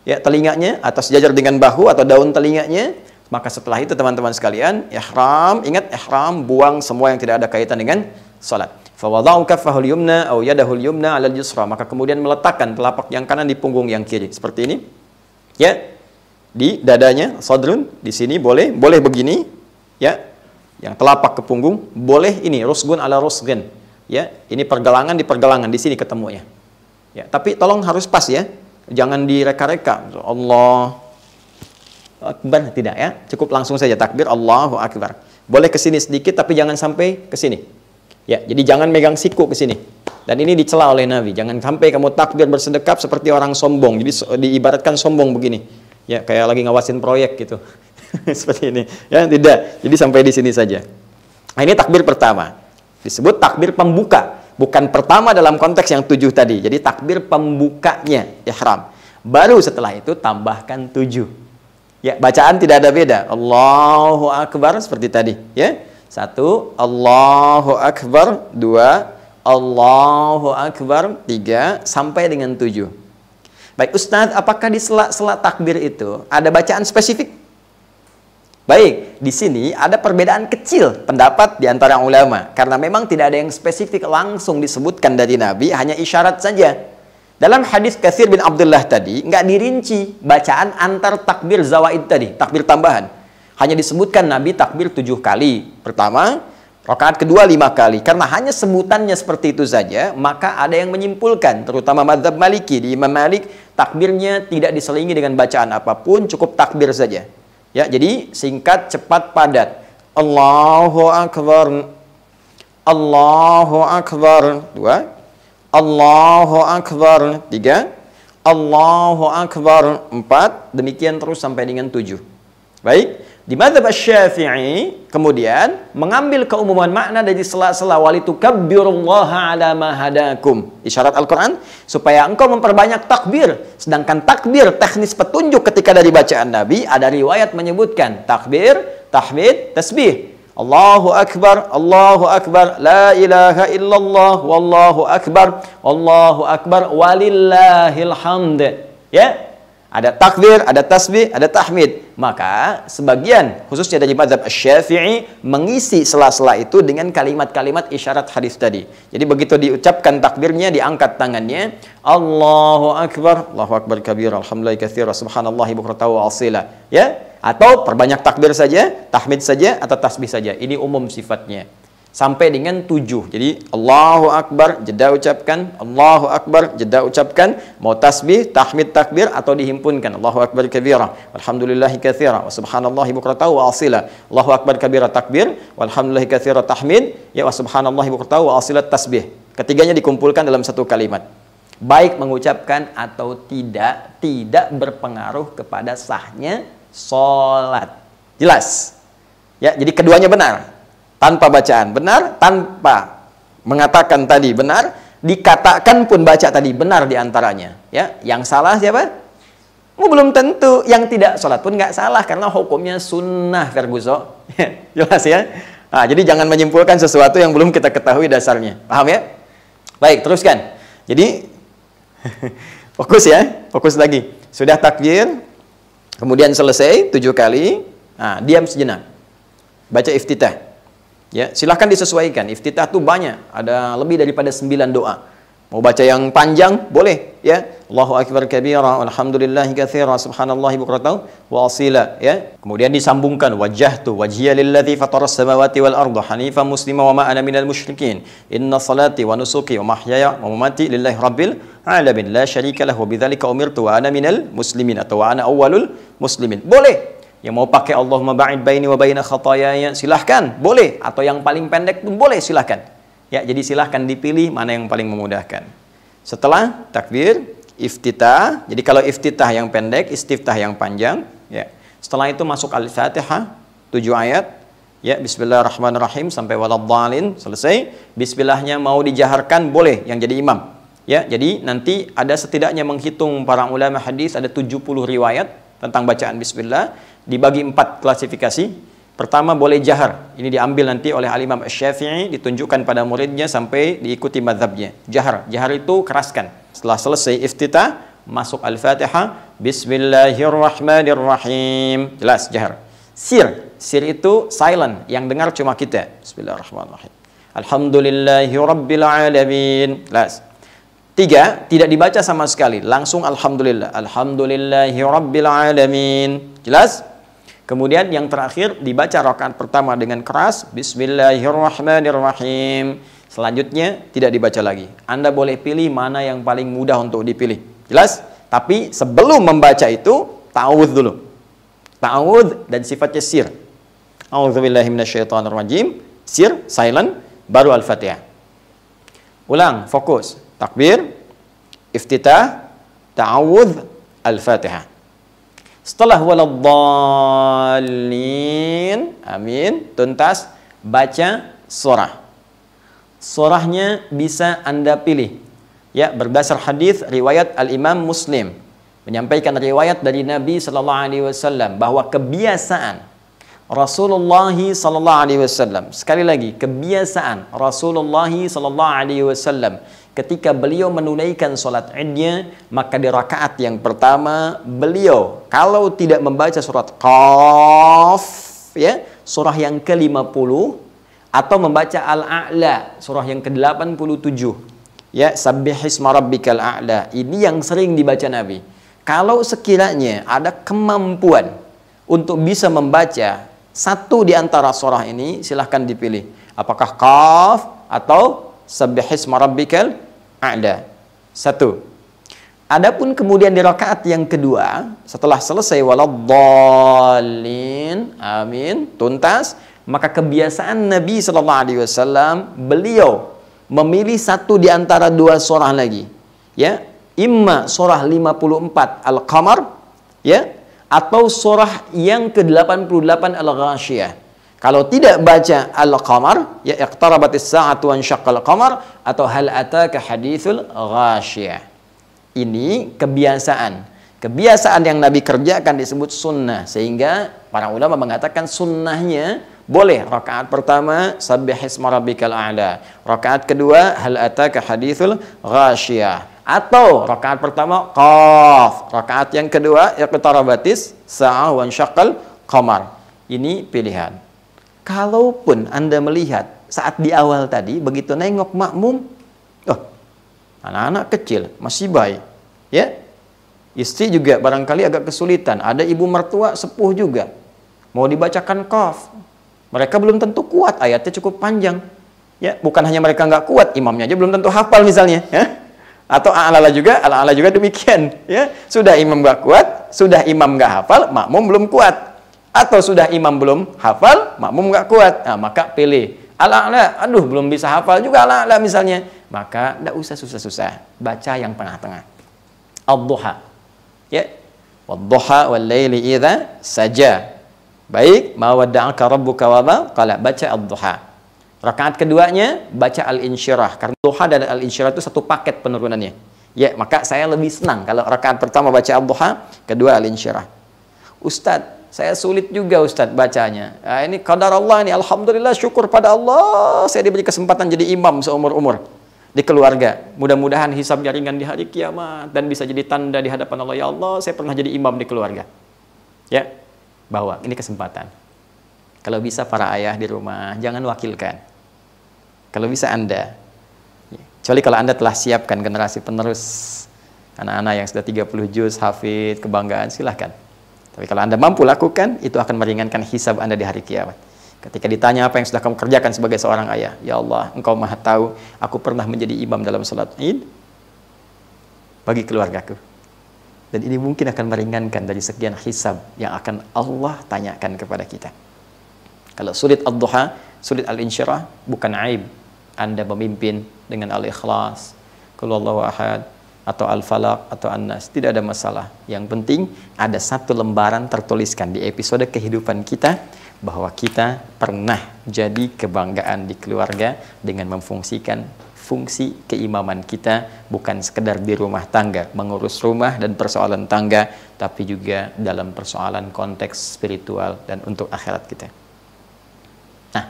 ya telinganya, atau sejajar dengan bahu atau daun telinganya. Maka setelah itu teman-teman sekalian, ihram, ingat ihram, buang semua yang tidak ada kaitan dengan salat. Fa wada'u kaffahul yumna aw yadahul yumna 'alal yusra, maka kemudian meletakkan telapak yang kanan di punggung yang kiri seperti ini. Ya. Di dadanya, sadrun, di sini boleh begini, ya. Yang telapak ke punggung, boleh ini rusgun ala rusgin. Ya, ini pergelangan di pergelangan, di sini ketemunya. Ya, tapi tolong harus pas ya. Jangan direka-reka. Allah Akbar, tidak ya, cukup langsung saja takbir Allahu Akbar. Boleh ke sini sedikit tapi jangan sampai ke sini. Ya, jadi jangan megang siku ke sini. Dan ini dicela oleh Nabi, jangan sampai kamu takbir bersedekap seperti orang sombong. Jadi diibaratkan sombong begini. Ya, kayak lagi ngawasin proyek gitu. Seperti ini. Ya, tidak. Jadi sampai di sini saja. Nah, ini takbir pertama. Disebut takbir pembuka, bukan pertama dalam konteks yang 7 tadi. Jadi takbir pembukanya ihram. Baru setelah itu tambahkan 7. Ya, bacaan tidak ada beda. Allahu Akbar seperti tadi, ya. 1, Allahu Akbar, 2, Allahu Akbar, 3 sampai dengan 7. Baik, Ustadz, apakah di sela-sela takbir itu ada bacaan spesifik? Baik, di sini ada perbedaan kecil pendapat di antara ulama karena memang tidak ada yang spesifik langsung disebutkan dari Nabi, hanya isyarat saja. Dalam hadis Katsir bin Abdullah tadi, nggak dirinci bacaan antar takbir zawaid tadi, takbir tambahan. Hanya disebutkan Nabi takbir 7 kali. Pertama, rakaat kedua 5 kali. Karena hanya sebutannya seperti itu saja, maka ada yang menyimpulkan, terutama mazhab Maliki, di Imam Malik, takbirnya tidak diselingi dengan bacaan apapun, cukup takbir saja. Ya, jadi singkat, cepat, padat. Allahu Akbar. Allahu Akbar. 2. Allahu Akbar 3, Allahu Akbar 4, demikian terus sampai dengan 7. Baik, di mazhab Asy-Syafi'i kemudian mengambil keumuman makna dari sela-sela walitukabbirullaha ala ma hadakum. Isyarat Al-Qur'an supaya engkau memperbanyak takbir, sedangkan takbir teknis petunjuk ketika dari bacaan Nabi ada riwayat menyebutkan takbir, tahmid, tasbih. Allahu Akbar, la ilaha illallah, wallahu akbar, walillahil hamd. Ya, ada takbir, ada tasbih, ada tahmid. Maka sebagian, khususnya dari mazhab Asy-Syafi'i, mengisi sela-sela itu dengan kalimat-kalimat isyarat hadis tadi. Jadi begitu diucapkan takbirnya, diangkat tangannya, Allahu Akbar kabira, alhamdulillahi katsira, subhanallahi bukratan wa asila. Ya, atau perbanyak takbir saja, tahmid saja, atau tasbih saja. Ini umum sifatnya. sampai dengan 7. Jadi Allahu Akbar, jeda ucapkan, Allahu Akbar, jeda ucapkan, mau tasbih, tahmid, takbir atau dihimpunkan. Allahu Akbar kabira, walhamdulillahi katsira, wa subhanallahi bukratan wa asila. Allahu Akbar kabira takbir, walhamdulillahi katsira tahmid, ya wa subhanallahi bukratan wa asila tasbih. Ketiganya dikumpulkan dalam satu kalimat. Baik mengucapkan atau tidak berpengaruh kepada sahnya salat. Jelas? Ya, jadi keduanya benar. Tanpa bacaan benar, tanpa mengatakan tadi benar, dikatakan pun baca tadi benar diantaranya. Ya, yang salah siapa? Belum tentu. Yang tidak sholat pun nggak salah karena hukumnya sunnah, Ferguso. Jelas ya? Nah, jadi jangan menyimpulkan sesuatu yang belum kita ketahui dasarnya. Paham ya? Baik, teruskan. Jadi fokus ya, fokus lagi. Sudah takbir, kemudian selesai 7 kali. Nah, diam sejenak. Baca iftitah. Ya, silahkan disesuaikan. Iftitah itu banyak, ada lebih daripada 9 doa. Mau baca yang panjang boleh, ya. Allahu akbar kabira, alhamdulillahi katsira, subhanallahi bukratan wa asila, ya. Kemudian disambungkan wajjahtu wajhiya lilladzi fataras samawati wal arda hanifan muslima wa ma ana minal musyrikin. Inna salati wa nusuki wa mahyaya wa mamati lillahi rabbil alamin la syarika lahu bidzalika umirtu wa ana minal muslimin atau wa ana awwalul muslimin. Boleh. Yang mau pakai Allahumma ba'id baini wa baina khataayaya silahkan, boleh. Atau yang paling pendek pun boleh, silahkan. Ya, jadi silahkan dipilih mana yang paling memudahkan. Setelah takbir, iftitah. Jadi kalau iftitah yang pendek, istiftah yang panjang. Ya. Setelah itu masuk Al-Fatihah, 7 ayat. Ya, Bismillahirrahmanirrahim sampai waladhdallin, selesai. Bismillahnya mau dijaharkan boleh yang jadi imam. Ya, jadi nanti ada setidaknya menghitung para ulama hadis ada 70 riwayat tentang bacaan Bismillah. Dibagi 4 klasifikasi. Pertama boleh jahar. Ini diambil nanti oleh Al-Imam Asy-Syafi'i, ditunjukkan pada muridnya sampai diikuti mazhabnya. Jahar. Jahar itu keraskan. Setelah selesai iftitah, masuk Al-Fatihah, Bismillahirrahmanirrahim. Jelas, jahar. Sir. Sir itu silent, yang dengar cuma kita. Bismillahirrahmanirrahim. Alhamdulillahi rabbil alamin. Jelas. 3, tidak dibaca sama sekali, langsung alhamdulillah. Alhamdulillahi rabbil alamin. Jelas? Kemudian yang terakhir dibaca rakaat pertama dengan keras, Bismillahirrahmanirrahim. Selanjutnya tidak dibaca lagi. Anda boleh pilih mana yang paling mudah untuk dipilih. Jelas? Tapi sebelum membaca itu ta'awudz dulu. Ta'awudz dan sifatnya sir. A'udzubillahi minasyaitonirrajim. Sir, silent, baru Al-Fatihah. Ulang, fokus. Takbir, iftitah, ta'awudz, Al-Fatihah. Setelah waladhdallin, amin, tuntas, baca surah. Surahnya bisa Anda pilih. Ya, berdasar hadis riwayat Al-Imam Muslim menyampaikan riwayat dari Nabi sallallahu alaihi wasallam bahwa kebiasaan Rasulullah sallallahu alaihi wasallam, sekali lagi, kebiasaan Rasulullah sallallahu alaihi wasallam ketika beliau menunaikan sholat idnya, maka di rakaat yang pertama beliau kalau tidak membaca surat Qaf, ya, surah yang ke-50, atau membaca Al-A'la, surah yang ke-87, ya, Sabbihisma rabbikal a'la. Ini yang sering dibaca Nabi. Kalau sekiranya ada kemampuan untuk bisa membaca satu di antara surah ini, silahkan dipilih. Apakah Qaf atau Sabbihisma rabbikal a'la. 1. Adapun kemudian di rakaat yang kedua, setelah selesai waladhdallin, amin, tuntas, maka kebiasaan Nabi sallallahu alaihi wasallam beliau memilih satu di antara 2 surah lagi. Ya, imma surah 54 Al-Qamar, ya, atau surah yang ke-88 Al-Ghasyiyah. Kalau tidak baca Al-Qamar, ya, iqtarabatis sa'atu wa insyaqqal qamar, atau hal ataka haditsul ghasyiyah. Ini kebiasaan. Kebiasaan yang Nabi kerjakan disebut sunnah, sehingga para ulama mengatakan sunnahnya boleh rakaat pertama Sabbihisma rabbikal a'la, rakaat kedua hal ataka haditsul ghasyiyah, atau rakaat pertama Qaf, rakaat yang kedua iqtarabatis sa'ah wa insyaqqal qamar. Ini pilihan. Kalaupun Anda melihat saat di awal tadi, begitu nengok makmum, oh, anak-anak kecil, masih bayi, ya, istri juga barangkali agak kesulitan, ada ibu mertua sepuh juga, mau dibacakan Qaf, mereka belum tentu kuat, ayatnya cukup panjang, Ya, bukan hanya mereka nggak kuat, imamnya aja belum tentu hafal misalnya, ya. Atau ala-ala juga demikian, ya. Sudah imam nggak kuat, sudah imam nggak hafal, makmum belum kuat. Atau sudah imam belum hafal, makmum nggak kuat. Nah, maka pilih ala-ala, aduh belum bisa hafal juga ala-ala misalnya. Maka nggak usah susah-susah, baca yang tengah-tengah. Ad-duha. Ya. Wad-duha wal-laili idza saja. Baik, ma wadda'aka rabbuka wa ma qala, baca ad-duha. Rakaat keduanya baca al-insyirah, karena duha dan al-insyirah itu satu paket penurunannya. Ya, maka saya lebih senang kalau rakaat pertama baca ad-duha, kedua al-insyirah. Ustadz, saya sulit juga Ustadz bacanya. Nah, ini qadar Allah, ini alhamdulillah, syukur pada Allah saya diberi kesempatan jadi imam seumur-umur di keluarga. Mudah-mudahan hisabnya ringan di hari kiamat dan bisa jadi tanda di hadapan Allah. Ya Allah, saya pernah jadi imam di keluarga. Ya, bawa, ini kesempatan. Kalau bisa para ayah di rumah, jangan wakilkan. Kalau bisa Anda, kecuali kalau Anda telah siapkan generasi penerus, anak-anak yang sudah 30 juz, hafid, kebanggaan, silahkan. Tapi kalau Anda mampu lakukan, itu akan meringankan hisab Anda di hari kiamat. Ketika ditanya apa yang sudah kamu kerjakan sebagai seorang ayah, ya Allah, Engkau maha tahu, aku pernah menjadi imam dalam salat Id bagi keluargaku. Dan ini mungkin akan meringankan dari sekian hisab yang akan Allah tanyakan kepada kita. Kalau sulit ad-duha, sulit al-insyirah, bukan aib. Anda memimpin dengan al-ikhlas, qul huwallahu ahad, atau al-falaq, atau an-nas, tidak ada masalah. Yang penting ada satu lembaran tertuliskan di episode kehidupan kita, bahwa kita pernah jadi kebanggaan di keluarga dengan memfungsikan fungsi keimaman kita, bukan sekedar di rumah tangga, mengurus rumah dan persoalan tangga, tapi juga dalam persoalan konteks spiritual dan untuk akhirat kita. Nah,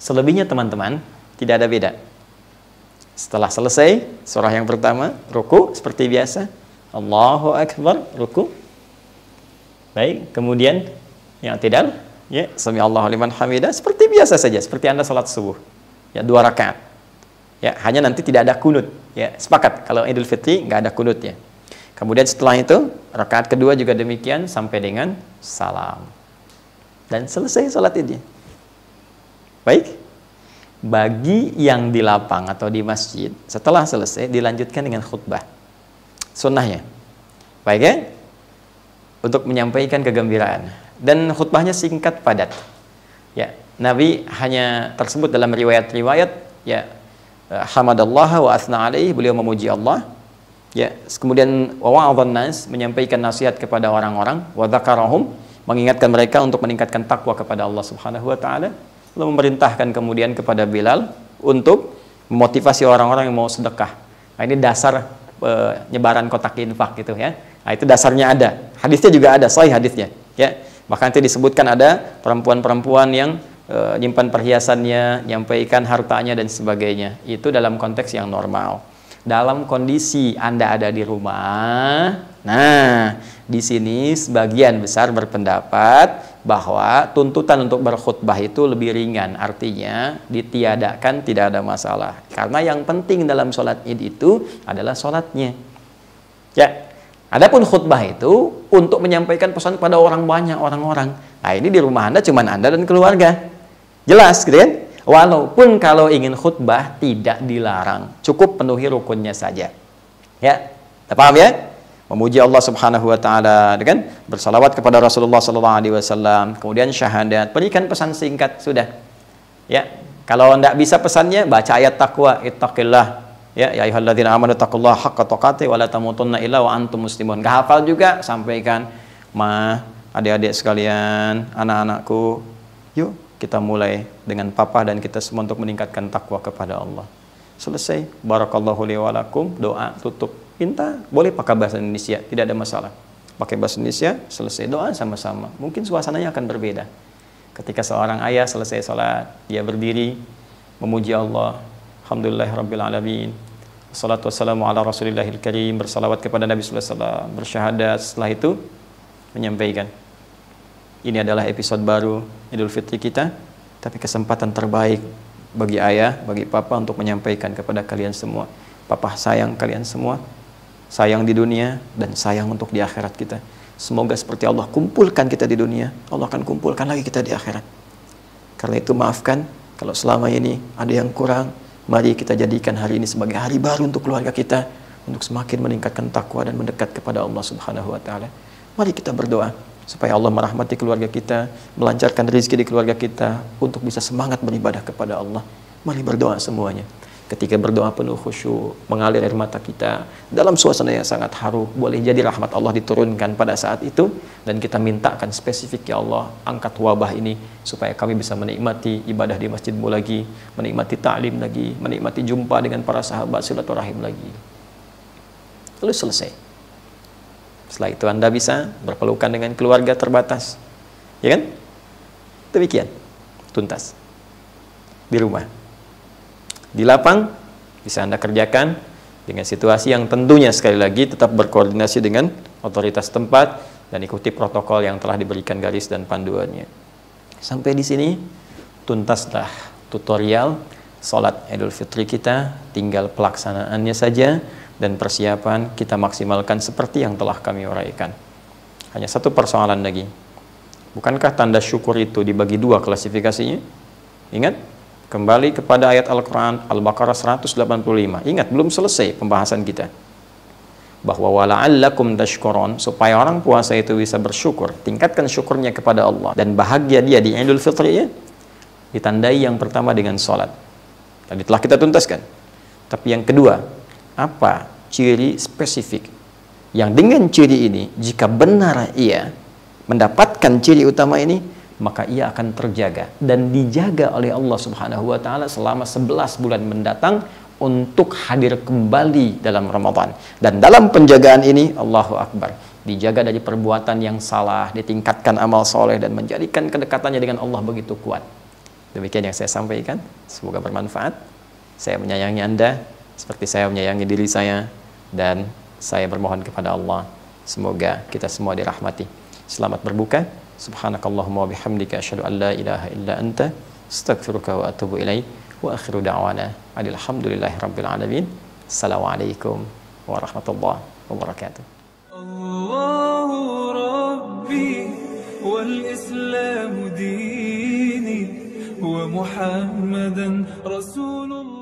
selebihnya teman-teman, tidak ada beda. Setelah selesai surah yang pertama, ruku seperti biasa, Allahu Akbar, ruku. Baik, kemudian yang tidak, ya, sami Allahu liman hamidah, seperti biasa saja, seperti Anda salat subuh. Ya, 2 rakaat. Ya, hanya nanti tidak ada kunut. Ya, sepakat kalau Idul Fitri nggak ada kunut ya. Kemudian setelah itu, rakaat kedua juga demikian sampai dengan salam. Dan selesai salat Idnya. Baik. Bagi yang di lapang atau di masjid, setelah selesai dilanjutkan dengan khutbah. Sunnahnya. Baik ya? Untuk menyampaikan kegembiraan. Dan khutbahnya singkat padat. Ya, Nabi hanya tersebut dalam riwayat-riwayat, ya, hamadallah wa athna alaih, beliau memuji Allah. Ya, kemudian wa wa'adhan nas, menyampaikan nasihat kepada orang-orang, wa dzakarahum, mengingatkan mereka untuk meningkatkan takwa kepada Allah Subhanahu wa taala. Lalu memerintahkan kemudian kepada Bilal untuk memotivasi orang-orang yang mau sedekah. Nah, ini dasar penyebaran kotak infak gitu ya. Nah, itu dasarnya ada. Hadisnya juga ada, sahih hadisnya. Ya, bahkan nanti disebutkan ada perempuan-perempuan yang nyimpan perhiasannya, nyampaikan hartanya dan sebagainya. Itu dalam konteks yang normal. Dalam kondisi Anda ada di rumah, nah, di sini sebagian besar berpendapat bahwa tuntutan untuk berkhutbah itu lebih ringan, artinya ditiadakan, tidak ada masalah. Karena yang penting dalam sholat Id itu adalah sholatnya. Ya, adapun khutbah itu untuk menyampaikan pesan pada orang banyak, orang-orang. Nah, ini di rumah Anda cuma Anda dan keluarga. Jelas, gitu kan? Walaupun kalau ingin khutbah tidak dilarang, cukup penuhi rukunnya saja. Ya, paham ya? Memuji Allah Subhanahu wa taala dengan bersalawat kepada Rasulullah sallallahu alaihi wasallam, kemudian syahadat, berikan pesan singkat sudah. Ya, kalau enggak bisa pesannya baca ayat takwa, ittaqillah. Ya, ya ayyuhalladzina amanu taqullaha haqqa tuqatih wa la tamutunna illa wa antum muslimun. Enggak hafal juga sampaikan, "Ma, adik-adik sekalian, anak-anakku, yuk kita mulai dengan papa dan kita semua untuk meningkatkan takwa kepada Allah." Selesai, barakallahu li wa lakum, doa tutup. Minta, boleh pakai bahasa Indonesia, tidak ada masalah. Pakai bahasa Indonesia, selesai doa sama-sama. Mungkin suasananya akan berbeda. Ketika seorang ayah selesai sholat, dia berdiri, memuji Allah, alhamdulillah rabbil alamin, wassalatu wassalamu ala rasulillahil karim, bersalawat kepada Nabi sallallahu alaihi wasallam, bersyahadat. Setelah itu menyampaikan, ini adalah episode baru Idul Fitri kita, tapi kesempatan terbaik bagi ayah, bagi papa untuk menyampaikan kepada kalian semua, papa sayang kalian semua, sayang di dunia dan sayang untuk di akhirat kita. Semoga seperti Allah kumpulkan kita di dunia, Allah akan kumpulkan lagi kita di akhirat. Karena itu maafkan Kalau selama ini ada yang kurang, mari kita jadikan hari ini sebagai hari baru untuk keluarga kita, untuk semakin meningkatkan takwa dan mendekat kepada Allah Subhanahu wa taala. Mari kita berdoa supaya Allah merahmati keluarga kita, melancarkan rezeki di keluarga kita untuk bisa semangat beribadah kepada Allah. Mari berdoa semuanya. Ketika berdoa penuh khusyuk, mengalir air mata kita dalam suasana yang sangat haru, boleh jadi rahmat Allah diturunkan pada saat itu, dan kita mintakan spesifik, ya Allah, angkat wabah ini supaya kami bisa menikmati ibadah di masjidmu lagi, menikmati ta'lim lagi, menikmati jumpa dengan para sahabat, silaturahim lagi. Lalu selesai. Setelah itu Anda bisa berpelukan dengan keluarga terbatas, ya kan? Demikian, tuntas di rumah. Di lapang bisa Anda kerjakan dengan situasi yang tentunya sekali lagi tetap berkoordinasi dengan otoritas tempat dan ikuti protokol yang telah diberikan garis dan panduannya. Sampai di sini tuntaslah tutorial sholat Idul Fitri kita, tinggal pelaksanaannya saja dan persiapan kita maksimalkan seperti yang telah kami uraikan. Hanya satu persoalan lagi. Bukankah tanda syukur itu dibagi dua klasifikasinya? Ingat? Kembali kepada ayat Al-Quran Al-Baqarah 185. Ingat, belum selesai pembahasan kita. Bahwa wala'allakum tashkurun, supaya orang puasa itu bisa bersyukur, tingkatkan syukurnya kepada Allah, dan bahagia dia di Idul Fitri ya, ditandai yang pertama dengan sholat. Tadi telah kita tuntaskan. Tapi yang kedua, apa ciri spesifik yang dengan ciri ini, jika benar ia mendapatkan ciri utama ini, maka ia akan terjaga dan dijaga oleh Allah Subhanahu wa taala selama 11 bulan mendatang untuk hadir kembali dalam Ramadan. Dan dalam penjagaan ini, Allahu Akbar, dijaga dari perbuatan yang salah, ditingkatkan amal soleh dan menjadikan kedekatannya dengan Allah begitu kuat. Demikian yang saya sampaikan, semoga bermanfaat. Saya menyayangi Anda seperti saya menyayangi diri saya, dan saya bermohon kepada Allah semoga kita semua dirahmati. Selamat berbuka. Subhanakallahumma wa bihamdika asyhadu an la ilaha illa anta astaghfiruka wa atubu ilaik wa akhiru da'wana alhamdulillahi rabbil alamin. Assalamualaikum warahmatullahi wabarakatuh. Allahu Rabbi wal Islamu dini wa Muhammadan Rasulullah.